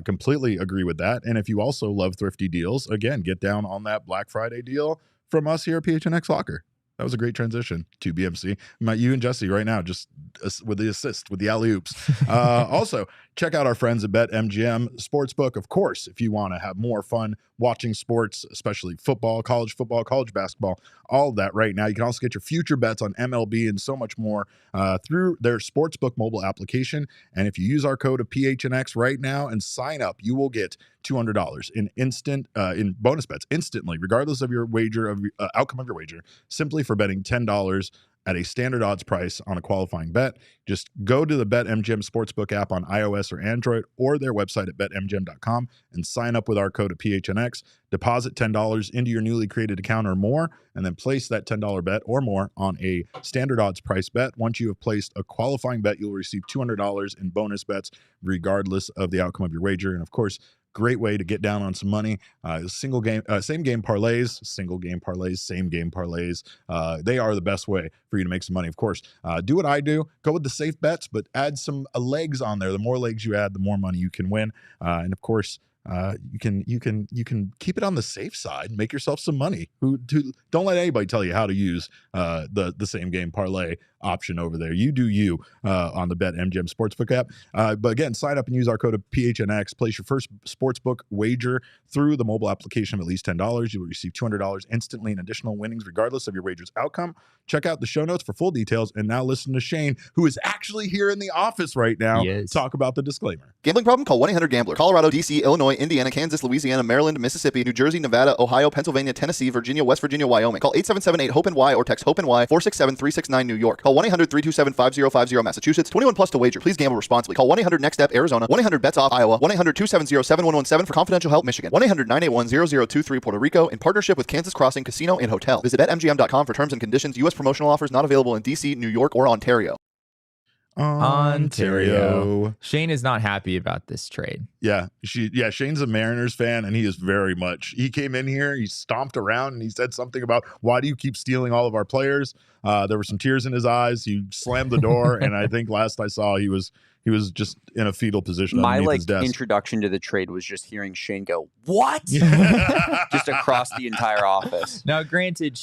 Completely agree with that. And if you also love thrifty deals, again, get down on that Black Friday deal from us here at PHNX Locker. That was a great transition to BMC. You and Jesse right now, just with the assist, with the alley-oops. Also, check out our friends at BetMGM Sportsbook. Of course, if you want to have more fun watching sports, especially football, college basketball, all of that right now. You can also get your future bets on MLB and so much more through their Sportsbook mobile application. And if you use our code of PHNX right now and sign up, you will get $200 in bonus bets instantly, regardless of your wager, outcome of your wager, simply for betting $10 at a standard odds price on a qualifying bet. Just go to the BetMGM Sportsbook app on iOS or Android or their website at betmgm.com and sign up with our code of PHNX. Deposit $10 into your newly created account or more, and then place that $10 bet or more on a standard odds price bet. Once you have placed a qualifying bet, you'll receive $200 in bonus bets regardless of the outcome of your wager. And of course, great way to get down on some money. Same game parlays, same game parlays. They are the best way for you to make some money. Of course, do what I do. Go with the safe bets, but add some legs on there. The more legs you add, the more money you can win. And of course, you can keep it on the safe side, make yourself some money. Don't let anybody tell you how to use the same game parlay option over there. You do you on the BetMGM Sportsbook app. But again, sign up and use our code of PHNX. Place your first sportsbook wager through the mobile application of at least $10. You will receive $200 instantly in additional winnings, regardless of your wager's outcome. Check out the show notes for full details. And now listen to Shane, who is actually here in the office right now, talk about the disclaimer. Gambling problem? Call 1-800-GAMBLER. Colorado, D.C., Illinois, Indiana, Kansas, Louisiana, Maryland, Mississippi, New Jersey, Nevada, Ohio, Pennsylvania, Tennessee, Virginia, West Virginia, Wyoming. Call 877-8-HOPE-NY or text HOPE-NY 467-369 New York. Call 1-800-327-5050 Massachusetts. 21 plus to wager. Please gamble responsibly. Call 1-800-NEXT-STEP Arizona. 1-800-BETS-OFF Iowa. 1-800-270-7117 for confidential help Michigan. 1-800-981-0023 Puerto Rico in partnership with Kansas Crossing Casino and Hotel. Visit BetMGM.com for terms and conditions. U.S. promotional offers not available in D.C., New York, or Ontario. Shane is not happy about this trade. Shane's a Mariners fan, and he is very much. He came in here, he stomped around, and he said something about, why do you keep stealing all of our players? There were some tears in his eyes. He slammed the door, and I think last I saw, he was just in a fetal position. My his desk. introduction to the trade was just hearing Shane go, "What?" just across the entire office. Now, granted,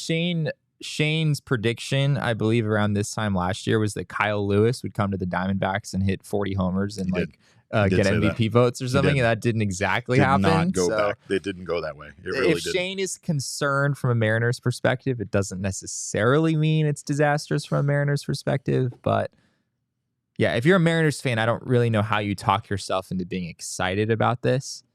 Shane's prediction, I believe, around this time last year was that Kyle Lewis would come to the Diamondbacks and hit 40 homers and get MVP votes or something, and that didn't exactly happen. Not go back. It didn't go that way. It really if Shane is concerned from a Mariners perspective, it doesn't necessarily mean it's disastrous from a Mariners perspective. But yeah, if you're a Mariners fan, I don't really know how you talk yourself into being excited about this,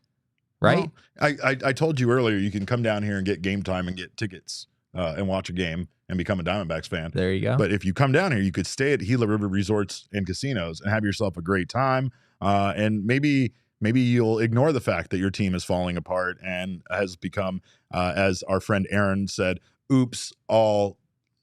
right? Well, I told you earlier, you can come down here and get game time and get tickets. And watch a game and become a Diamondbacks fan. There you go. But if you come down here, you could stay at Gila River Resorts and Casinos and have yourself a great time. And maybe you'll ignore the fact that your team is falling apart and has become, as our friend Aaron said, oops, all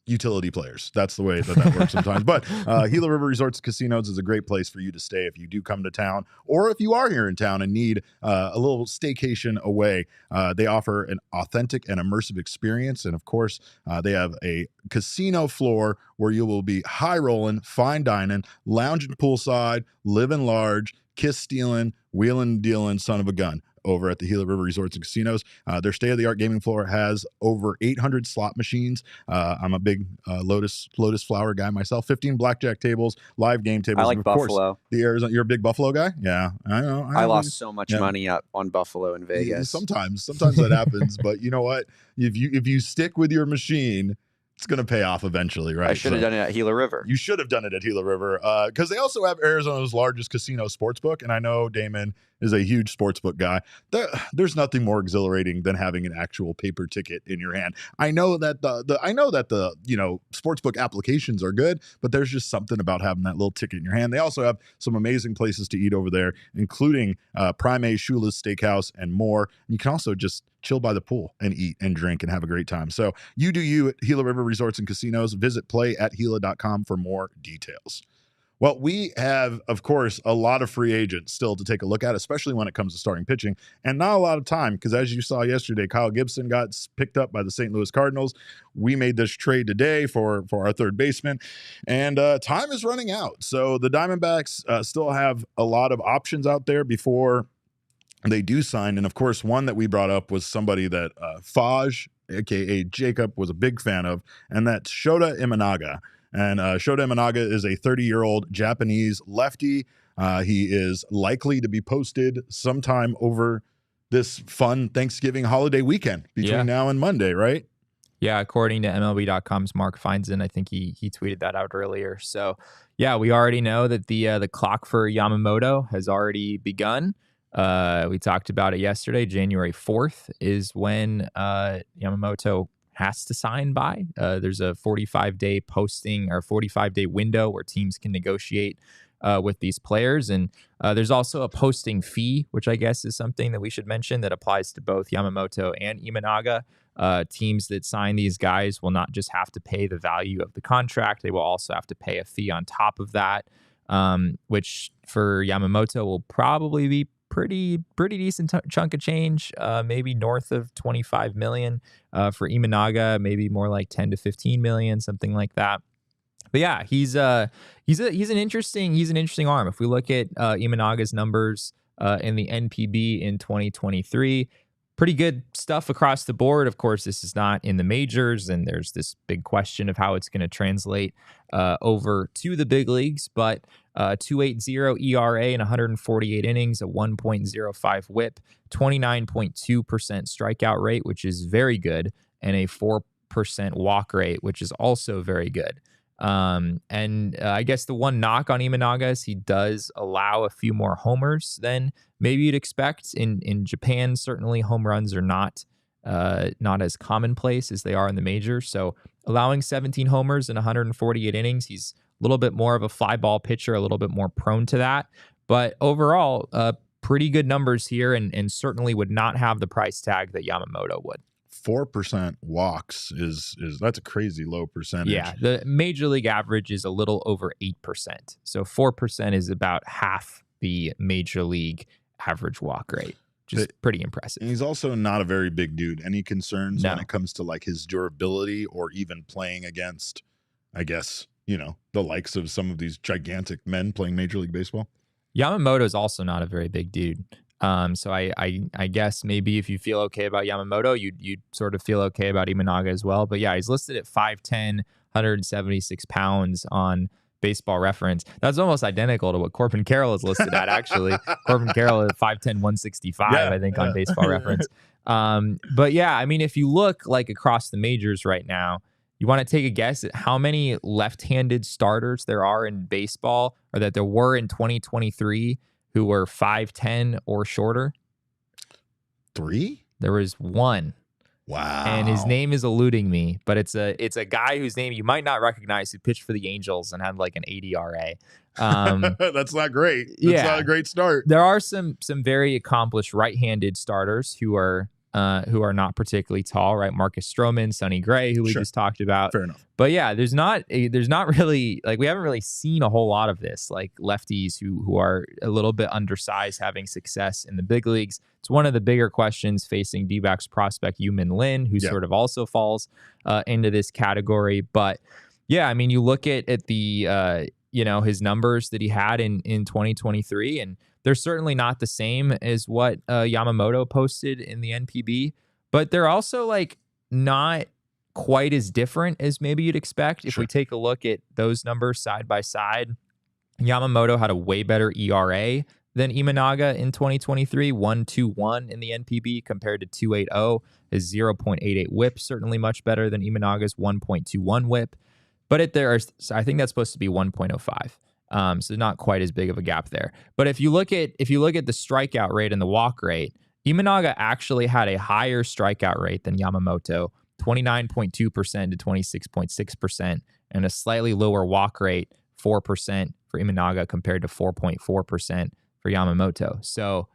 utility players. That's the way that works sometimes. But Gila River Resorts and Casinos is a great place for you to stay if you do come to town, or if you are here in town and need a little staycation away. They offer an authentic and immersive experience. And of course, they have a casino floor where you will be high rolling, fine dining, lounging poolside, living large, kiss stealing, wheeling dealing, son of a gun. Over at the Gila River Resorts and Casinos. Their state-of-the-art gaming floor has over 800 slot machines. I'm a big Lotus Flower guy myself. 15 blackjack tables, live game tables. I like and of Buffalo. Course, the Arizona. You're a big Buffalo guy? Yeah, I know. I lost so much money up on Buffalo in Vegas. Sometimes that happens, but you know what? If you stick with your machine, it's going to pay off eventually, right? I should have done it at Gila River. You should have done it at Gila River because they also have Arizona's largest casino sportsbook. And I know Damon is a huge sportsbook guy. There's nothing more exhilarating than having an actual paper ticket in your hand. I know that the sportsbook applications are good, but there's just something about having that little ticket in your hand. They also have some amazing places to eat over there, including Prime A, Shula's Steakhouse, and more. And you can also just chill by the pool and eat and drink and have a great time. So you do you at Gila River Resorts and Casinos. Visit playatgila.com for more details. Well, we have, of course, a lot of free agents still to take a look at, especially when it comes to starting pitching, and not a lot of time because, as you saw yesterday, Kyle Gibson got picked up by the St. Louis Cardinals. We made this trade today for our third baseman, and time is running out. So the Diamondbacks still have a lot of options out there before they do sign. And, of course, one that we brought up was somebody that Faj, a.k.a. Jacob, was a big fan of, and that's Shota Imanaga. And Shota Imanaga is a 30-year-old Japanese lefty. He is likely to be posted sometime over this fun Thanksgiving holiday weekend between now and Monday, right? Yeah, according to MLB.com's Mark Feinstein, I think he tweeted that out earlier. So, yeah, we already know that the clock for Yamamoto has already begun. We talked about it yesterday. January 4th is when Yamamoto has to sign by. There's a 45-day posting or 45-day window where teams can negotiate with these players. And there's also a posting fee, which I guess is something that we should mention that applies to both Yamamoto and Imanaga. Teams that sign these guys will not just have to pay the value of the contract. They will also have to pay a fee on top of that, which for Yamamoto will probably be pretty decent chunk of change, maybe north of 25 million. For Imanaga, maybe more like 10 to 15 million, something like that. But yeah, he's an interesting arm. If we look at Imanaga's numbers in the NPB in 2023, pretty good stuff across the board. Of course, this is not in the majors, and there's this big question of how it's going to translate over to the big leagues. But 2.80 ERA in 148 innings, a 1.05 WHIP, 29.2% strikeout rate, which is very good, and a 4% walk rate, which is also very good. I guess the one knock on Imanaga is he does allow a few more homers than maybe you'd expect. In Japan, certainly home runs are not as commonplace as they are in the majors. So allowing 17 homers in 148 innings, he's a little bit more of a fly ball pitcher, a little bit more prone to that. But overall, pretty good numbers here, and certainly would not have the price tag that Yamamoto would. 4% walks is that's a crazy low percentage. Yeah, the major league average is a little over 8%. So 4% is about half the major league average walk rate. Just pretty impressive. And he's also not a very big dude. Any concerns when it comes to like his durability or even playing against, I guess, the likes of some of these gigantic men playing Major League Baseball? Yamamoto is also not a very big dude. So I guess maybe if you feel okay about Yamamoto, you'd sort of feel okay about Imanaga as well. But yeah, he's listed at 5'10", 176 pounds on Baseball Reference. That's almost identical to what Corbin Carroll is listed at, actually. Corbin Carroll at 5'10", 165, I think, on Baseball Reference. But yeah, I mean, if you look like across the majors right now, you want to take a guess at how many left-handed starters there are in baseball, or that there were in 2023 who were 5'10" or shorter? 3? There was 1. Wow. And his name is eluding me, but it's a guy whose name you might not recognize, who pitched for the Angels and had like an 80 ERA. That's not great. That's not a great start. There are some very accomplished right-handed starters who are not particularly tall, right? Marcus Stroman, Sonny Gray, who we just talked about. Fair enough. But yeah, there's not really, like, we haven't really seen a whole lot of this, like lefties who are a little bit undersized having success in the big leagues. It's one of the bigger questions facing D-backs prospect Yu-Min Lin, who sort of also falls into this category. But yeah, I mean, you look at the his numbers that he had in 2023, and they're certainly not the same as what Yamamoto posted in the NPB, but they're also like not quite as different as maybe you'd expect. If we take a look at those numbers side by side, Yamamoto had a way better ERA than Imanaga in 2023, 1.21 in the NPB compared to 2.80. His 0.88 whip, certainly much better than Imanaga's 1.21 whip. But I think that's supposed to be 1.05. So not quite as big of a gap there. But if you look at the strikeout rate and the walk rate, Imanaga actually had a higher strikeout rate than Yamamoto, 29.2% to 26.6%, and a slightly lower walk rate, 4% for Imanaga compared to 4.4% for Yamamoto. So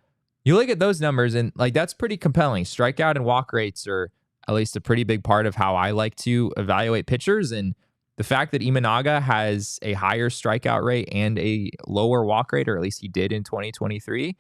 you look at those numbers and like that's pretty compelling. Strikeout and walk rates are at least a pretty big part of how I like to evaluate pitchers, and the fact that Imanaga has a higher strikeout rate and a lower walk rate, or at least he did in 2023,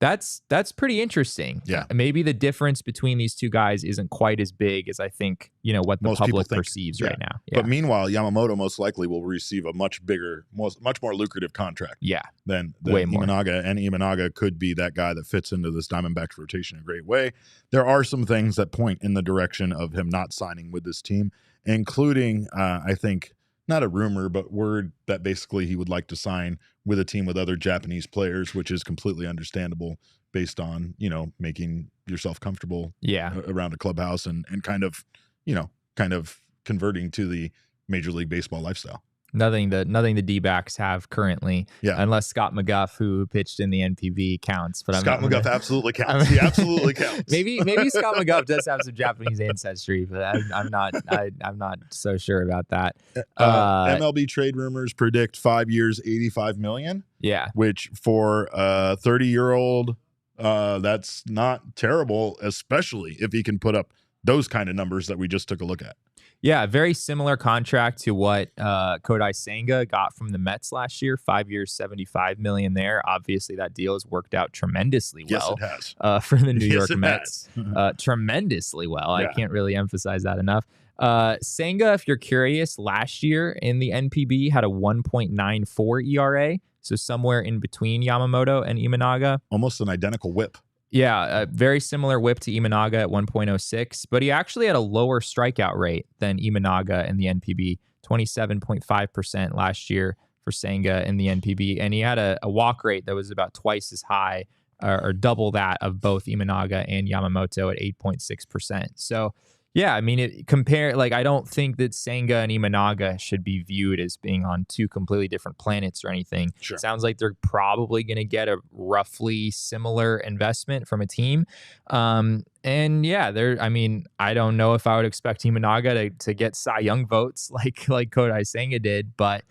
that's pretty interesting. Yeah. Maybe the difference between these two guys isn't quite as big as I think, what the Most public people think, perceives right now. Yeah. But meanwhile, Yamamoto most likely will receive a much more lucrative contract. Yeah. Than Way more. Imanaga. And Imanaga could be that guy that fits into this Diamondbacks rotation in a great way. There are some things that point in the direction of him not signing with this team, including, I think, not a rumor, but word that basically he would like to sign with a team with other Japanese players, which is completely understandable based on, making yourself comfortable around a clubhouse and kind of converting to the Major League Baseball lifestyle. Nothing the D-backs have currently, unless Scott McGuff, who pitched in the NPB, counts. But Scott McGuff absolutely counts. He absolutely counts. Maybe Scott McGuff does have some Japanese ancestry, but I'm not so sure about that. MLB trade rumors predict 5 years, $85 million. Yeah, which for a 30-year-old, that's not terrible, especially if he can put up those kind of numbers that we just took a look at. Yeah, very similar contract to what Kodai Senga got from the Mets last year. 5 years, $75 million there. Obviously, that deal has worked out tremendously well. Yes, it has. For the New York Mets. Tremendously well. Yeah. I can't really emphasize that enough. Senga, if you're curious, last year in the NPB had a 1.94 ERA, so somewhere in between Yamamoto and Imanaga. Almost an identical whip. Yeah, a very similar whip to Imanaga at 1.06, but he actually had a lower strikeout rate than Imanaga in the NPB, 27.5% last year for Senga in the NPB, and he had a walk rate that was about twice as high or double that of both Imanaga and Yamamoto at 8.6%. So, yeah, I mean, I don't think that Senga and Imanaga should be viewed as being on two completely different planets or anything. Sure. Sounds like they're probably going to get a roughly similar investment from a team. And yeah, I don't know if I would expect Imanaga to get Cy Young votes like Kodai Senga did, but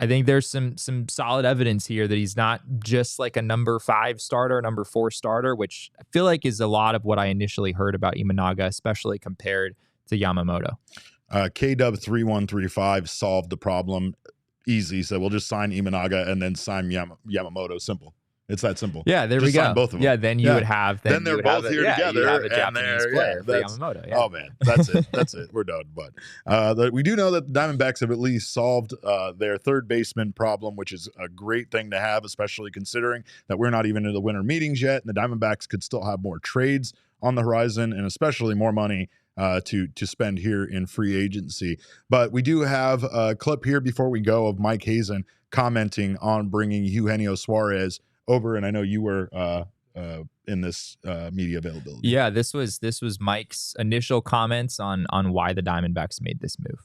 I think there's some solid evidence here that he's not just like a number 5 starter, number 4 starter, which I feel like is a lot of what I initially heard about Imanaga, especially compared to Yamamoto. KW3135 solved the problem easy. So we'll just sign Imanaga and then sign Yamamoto. Simple. It's that simple. Yeah, there we go. Sign both of them. Yeah, then you would have. Then they're both here together. You have a Japanese player for Yamamoto. Yeah. Oh man, that's it. That's it. We're done. But we do know that the Diamondbacks have at least solved their third baseman problem, which is a great thing to have, especially considering that we're not even in the winter meetings yet, and the Diamondbacks could still have more trades on the horizon, and especially more money to spend here in free agency. But we do have a clip here before we go of Mike Hazen commenting on bringing Eugenio Suarez over, and I know you were in this media availability. Yeah, this was Mike's initial comments on why the Diamondbacks made this move.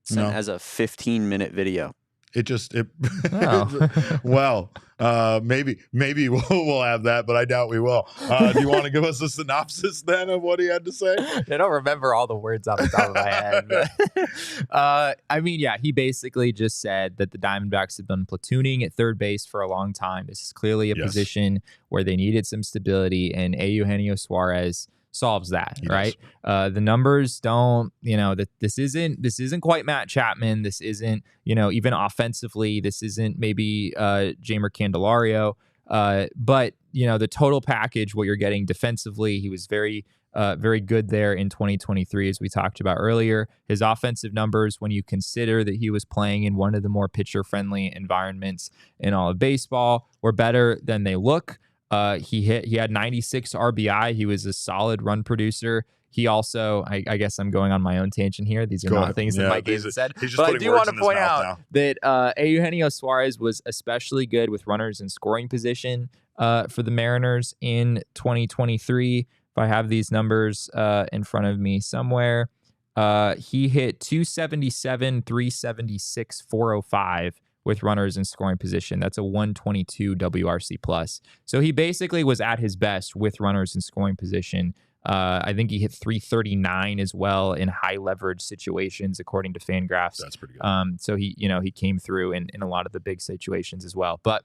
Sent as a 15-minute video. Well, maybe we'll have that, but I doubt we will. Do you want to give us a synopsis then of what he had to say? I don't remember all the words off the top of my head. But, he basically just said that the Diamondbacks have been platooning at third base for a long time. This is clearly a position where they needed some stability, and Eugenio Suarez solves that, right? The numbers don't, that this isn't quite Matt Chapman. This isn't, even offensively, this isn't maybe Jeimer Candelario. But, the total package, what you're getting defensively, he was very good there in 2023, as we talked about earlier. His offensive numbers, when you consider that he was playing in one of the more pitcher-friendly environments in all of baseball, were better than they look. He had 96 RBI. He was a solid run producer He also, I guess I'm going on my own tangent here. These are not things that Mike Hazen said. But I do want to point out that Eugenio Suarez was especially good with runners in scoring position for the Mariners in 2023. If I have these numbers in front of me somewhere, he hit 277, 376, 405 with runners in scoring position. That's a 122 WRC plus. So he basically was at his best with runners in scoring position. I think he hit 339 as well in high leverage situations, according to Fangraphs. That's pretty good. So he came through in a lot of the big situations as well. But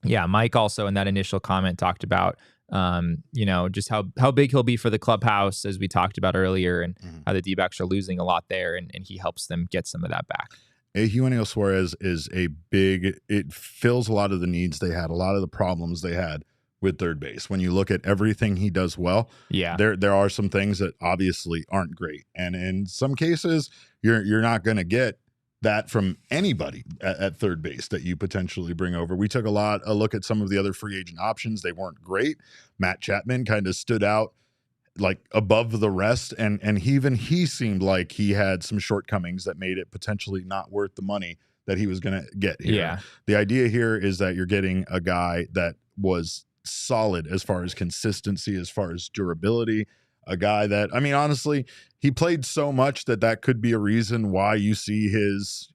yeah, Mike also in that initial comment talked about just how big he'll be for the clubhouse, as we talked about earlier, and how the D-backs are losing a lot there, and he helps them get some of that back. Eugenio Suarez is it fills a lot of the needs they had, a lot of the problems they had with third base. When you look at everything he does well, there are some things that obviously aren't great. And in some cases, you're not going to get that from anybody at third base that you potentially bring over. We took a look at some of the other free agent options. They weren't great. Matt Chapman kind of stood out like above the rest, and even he seemed like he had some shortcomings that made it potentially not worth the money that he was going to get here. Yeah. The idea here is that you're getting a guy that was solid as far as consistency, as far as durability, a guy that, I mean, honestly, he played so much that could be a reason why you see his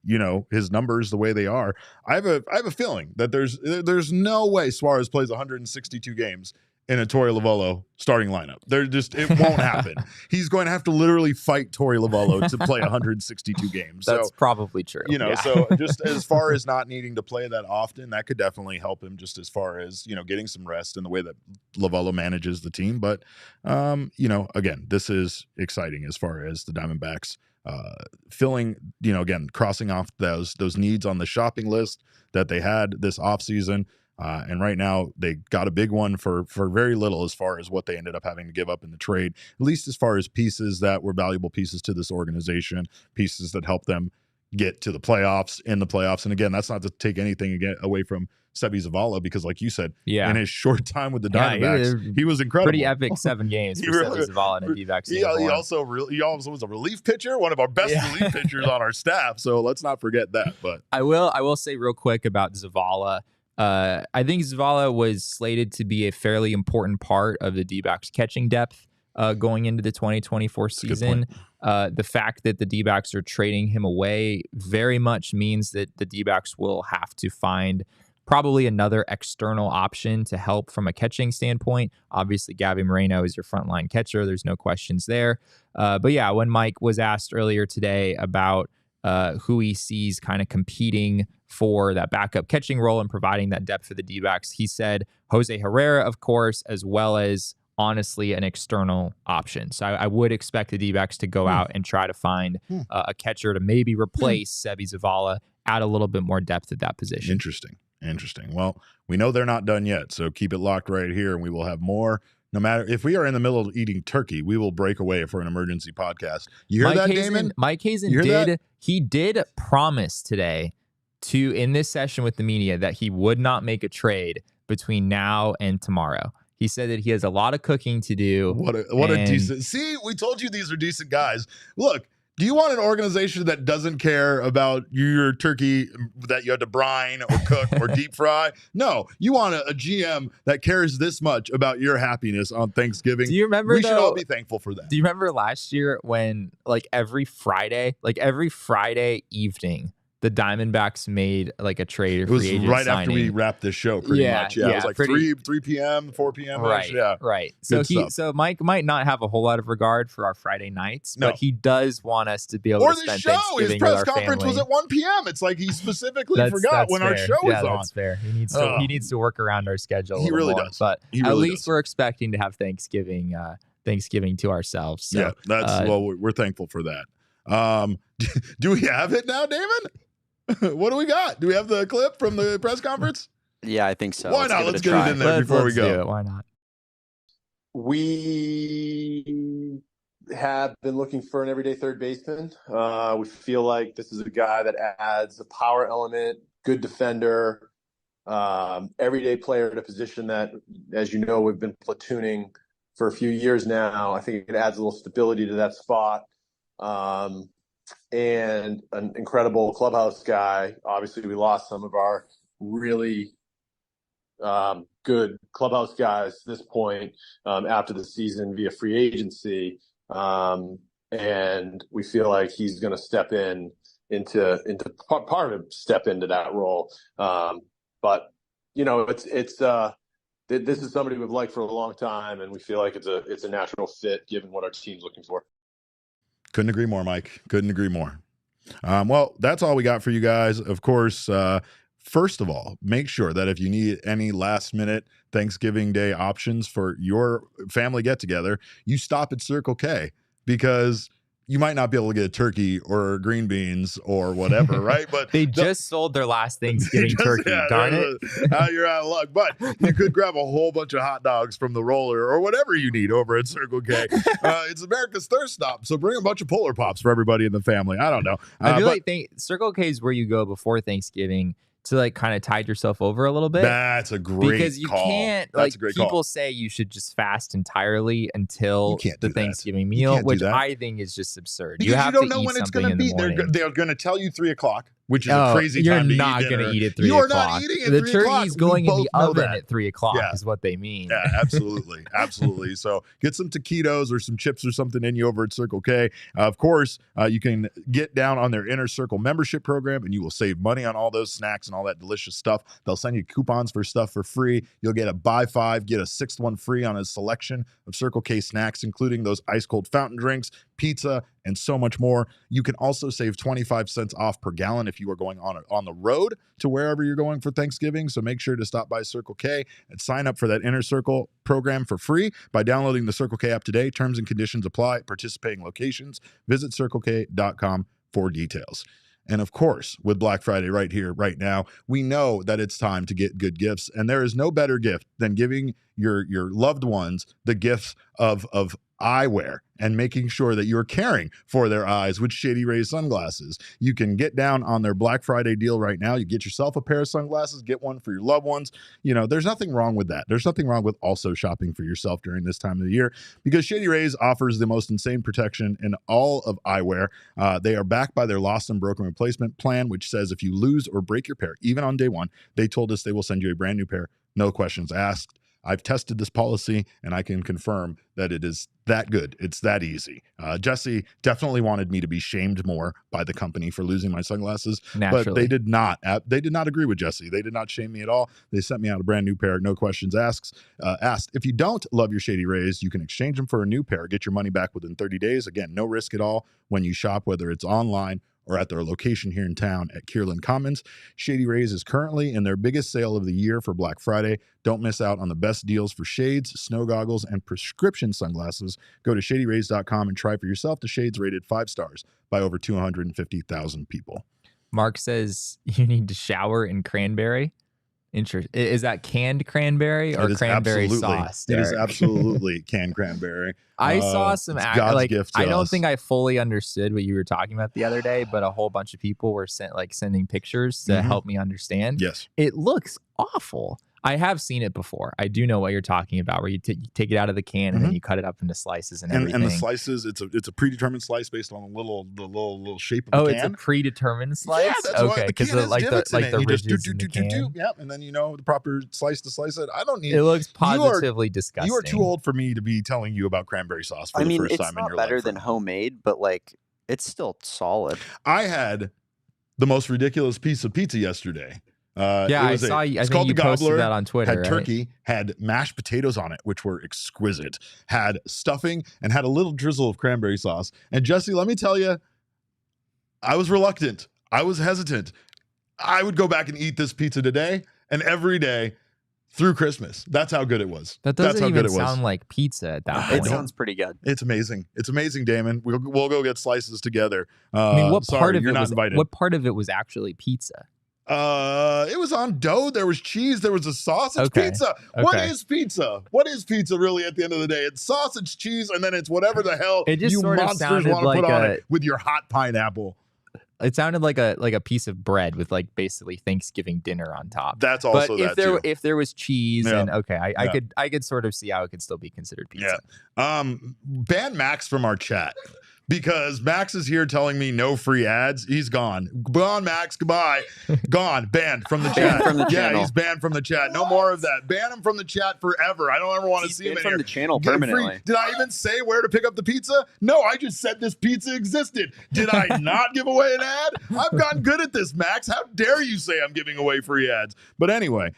numbers the way they are. I have a feeling that there's no way Suarez plays 162 games in a Torey Lovullo starting lineup. It won't happen. He's going to have to literally fight Torey Lovullo to play 162 games. That's probably true. So just as far as not needing to play that often, that could definitely help him just as far as, getting some rest in the way that Lovullo manages the team. But, again, this is exciting as far as the Diamondbacks filling, again, crossing off those needs on the shopping list that they had this offseason. And right now they got a big one for very little as far as what they ended up having to give up in the trade, at least as far as pieces that were valuable pieces to this organization, pieces that help them get to the playoffs, in the playoffs. And again, that's not to take anything away from Seby Zavala, because like you said, in his short time with the Diamondbacks, he was incredible. Pretty epic 7 games for Seby Zavala in a D-backs. He also was a relief pitcher, one of our best relief pitchers on our staff. So let's not forget that. But I will say real quick about Zavala. I think Zavala was slated to be a fairly important part of the D-backs catching depth going into the 2024 season. The fact that the D-backs are trading him away very much means that the D-backs will have to find probably another external option to help from a catching standpoint. Obviously, Gabby Moreno is your frontline catcher. There's no questions there. But yeah, when Mike was asked earlier today about who he sees kind of competing for that backup catching role and providing that depth for the D-backs, he said Jose Herrera, of course, as well as honestly an external option. So I would expect the D-backs to go out and try to find a catcher to maybe replace Seby Zavala, add a little bit more depth at that position. Interesting. Well, we know they're not done yet, so keep it locked right here, and we will have more. No matter if we are in the middle of eating turkey, we will break away for an emergency podcast. You hear Damon? Mike Hazen did promise today in this session with the media that he would not make a trade between now and tomorrow. He said that he has a lot of cooking to do. What a decent. See, we told you these are decent guys. Look, do you want an organization that doesn't care about your turkey that you had to brine or cook or deep fry? No, you want a GM that cares this much about your happiness on Thanksgiving. Do you remember? We should all be thankful for that. Do you remember last year when, every Friday evening, the Diamondbacks made a trade or free agent right signing. After we wrapped this show, pretty much. Yeah, it was 3 p.m., 4 p.m. Right. Yeah, right. So Mike might not have a whole lot of regard for our Friday nights, but he does want us to be able to spend Thanksgiving his press conference was at 1 p.m. It's like he specifically forgot when our show was on. That's fair. He needs to work around our schedule. He really more, does. But at least we're expecting to have Thanksgiving to ourselves. So, we're thankful for that. Do we have it now, Damon? What do we got? Do we have the clip from the press conference? Yeah, I think so. Why not? Let's get it in there before we go. Why not? We have been looking for an everyday third baseman. We feel like this is a guy that adds a power element, good defender, everyday player at a position that, as you know, we've been platooning for a few years now. I think it adds a little stability to that spot. And an incredible clubhouse guy. Obviously, we lost some of our really good clubhouse guys at this point after the season via free agency. And we feel like he's going to step into part of step into that role. But this is somebody we've liked for a long time, and we feel like it's a natural fit given what our team's looking for. Couldn't agree more, Mike. Couldn't agree more. Well, that's all we got for you guys. Of course, first of all, make sure that if you need any last-minute Thanksgiving Day options for your family get-together, you stop at Circle K, because you might not be able to get a turkey or green beans or whatever, right? But they just sold their last Thanksgiving turkey. Darn it. You're out of luck. But you could grab a whole bunch of hot dogs from the roller or whatever you need over at Circle K. It's America's thirst stop, so bring a bunch of Polar Pops for everybody in the family. I don't know. I feel like Circle K is where you go before Thanksgiving to like kind of tide yourself over a little bit. That's a great because you call. can't That's like a great people call. say you should just fast entirely until the Thanksgiving You meal, can't do which that. I think is just absurd. Because you have don't to know eat when it's something going to in the be. morning. They're going to tell you 3 o'clock, which is a crazy you're time to eat not dinner. going to eat at 3 You are o'clock. not eating at the 3 o'clock. turkey's going We in the both know oven that. at 3 o'clock Yeah. is what they mean. Yeah, absolutely. Absolutely. So get some taquitos or some chips or something in you over at Circle K. Of course, you can get down on their Inner Circle membership program, and you will save money on all those snacks and all that delicious stuff. They'll send you coupons for stuff for free. You'll get a buy 5, get a 6th one free on a selection of Circle K snacks, including those ice cold fountain drinks, pizza, and so much more. You can also save 25 cents off per gallon if you are going on the road to wherever you're going for Thanksgiving. So make sure to stop by Circle K and sign up for that Inner Circle program for free by downloading the Circle K app today. Terms and conditions apply. Participating locations. Visit CircleK.com for details. And of course, with Black Friday right here, right now, we know that it's time to get good gifts. And there is no better gift than giving your loved ones the gifts of eyewear and making sure that you're caring for their eyes with Shady Rays sunglasses. You can get down on their Black Friday deal right now. You get yourself a pair of sunglasses, get one for your loved ones. There's nothing wrong with that. There's nothing wrong with also shopping for yourself during this time of the year, because Shady Rays offers the most insane protection in all of eyewear. They are backed by their lost and broken replacement plan, which says if you lose or break your pair, even on day one, they told us they will send you a brand new pair, no questions asked. I've tested this policy, and I can confirm that it is that good. It's that easy. Jesse definitely wanted me to be shamed more by the company for losing my sunglasses, Naturally. but they did not. They did not agree with Jesse. They did not shame me at all. They sent me out a brand new pair, no questions asked. If you don't love your Shady Rays, you can exchange them for a new pair. Get your money back within 30 days. Again, no risk at all when you shop, whether it's online or at their location here in town at Kierland Commons. Shady Rays is currently in their biggest sale of the year for Black Friday. Don't miss out on the best deals for shades, snow goggles, and prescription sunglasses. Go to shadyrays.com and try for yourself the shades rated 5 stars by over 250,000 people. Mark says you need to shower in cranberry. Interesting. Is that canned cranberry or cranberry sauce? It is absolutely canned cranberry. I saw some God's gift to I don't us. think I fully understood what you were talking about the other day, but a whole bunch of people were sending pictures to help me understand. Yes. It looks awful. I have seen it before. I do know what you're talking about, where you take it out of the can and then you cut it up into slices and everything. And the slices, it's a predetermined slice based on the little shape of the can. It's a predetermined slice. Yeah, that's okay, because the ridges in the can. Yep, and then the proper slice to slice it. I don't need. It looks positively disgusting. You are too old for me to be telling you about cranberry sauce for the first time in your life. It's not better than homemade, but it's still solid. I had the most ridiculous piece of pizza yesterday. I saw you. I think you posted that on Twitter. Had turkey, had mashed potatoes on it, which were exquisite. Had stuffing and had a little drizzle of cranberry sauce. And Jesse, let me tell you, I was reluctant. I was hesitant. I would go back and eat this pizza today and every day through Christmas. That's how good it was. That doesn't even sound like pizza at that point. It sounds pretty good. It's amazing. It's amazing, Damon. We'll go get slices together. What part of it was actually pizza? It was on dough. There was cheese. There was a sausage. Pizza. What is pizza? What is pizza really at the end of the day? It's sausage, cheese, and then it's whatever the hell it just you sort of monsters want to put on it with your hot pineapple. It sounded like a piece of bread with like basically Thanksgiving dinner on top. That's also but if there was cheese and Yeah. I could sort of see how it could still be considered pizza. Ban Max from our chat. Because Max is here telling me no free ads. He's gone. Gone, Max. Goodbye. Gone. Banned from the chat. Banned from the yeah, channel. he's banned from the chat. No more of that. Ban him from the chat forever. I don't ever want to see him in from here. the channel Get permanently. free. Did I even say where to pick up the pizza? No, I just said this pizza existed. Did I not give away an ad? I've gotten good at this, Max. How dare you say I'm giving away free ads? But anyway,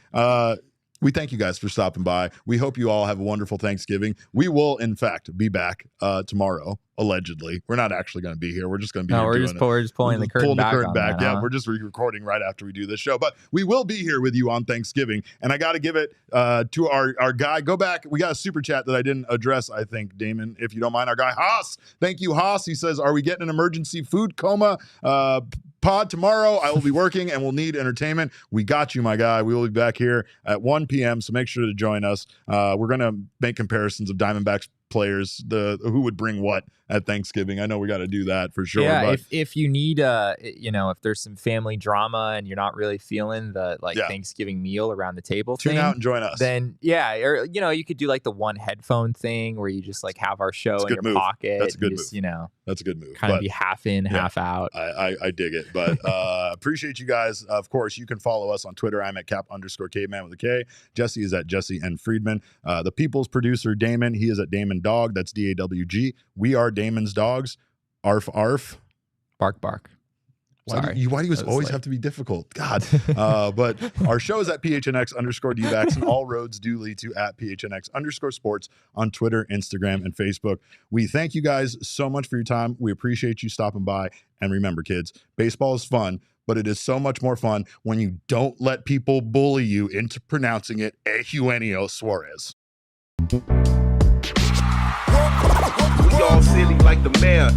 we thank you guys for stopping by. We hope you all have a wonderful Thanksgiving. We will, in fact, be back tomorrow. Allegedly, we're not actually going to be here. We're just going to be here. We're just pulling the curtain back. Yeah, we're just recording right after we do this show. But we will be here with you on Thanksgiving, and I got to give it to our guy. Go back. We got a super chat that I didn't address. I think, Damon, if you don't mind, our guy Haas. Thank you, Haas. He says, "Are we getting an emergency food coma pod tomorrow? I will be working and will need entertainment." We got you, my guy. We will be back here at 1 p.m. So make sure to join us. We're going to make comparisons of Diamondbacks players, who would bring what at Thanksgiving. I know we got to do that for sure. Yeah, but if you need if there's some family drama and you're not really feeling the Thanksgiving meal around the table tune thing, out and join us. Then or you could do like the one headphone thing where you just like have our show in your pocket. That's a good move. That's a good move. Kind of be half in, half out. I dig it. But appreciate you guys. Of course, you can follow us on Twitter. I'm at cap_caveman with a K. Jesse is at Jesse N. Friedman. The People's producer, Damon, he is at Damon Dog. That's DAWG. We are Damon's dogs. Arf, arf. Bark, bark. Why do you always have to be difficult? God. But our show is at PHNX_DBacks, and all roads do lead to at PHNX_sports on Twitter, Instagram, and Facebook. We thank you guys so much for your time. We appreciate you stopping by. And remember, kids, baseball is fun, but it is so much more fun when you don't let people bully you into pronouncing it Eugenio Suarez. We all silly like the mayor.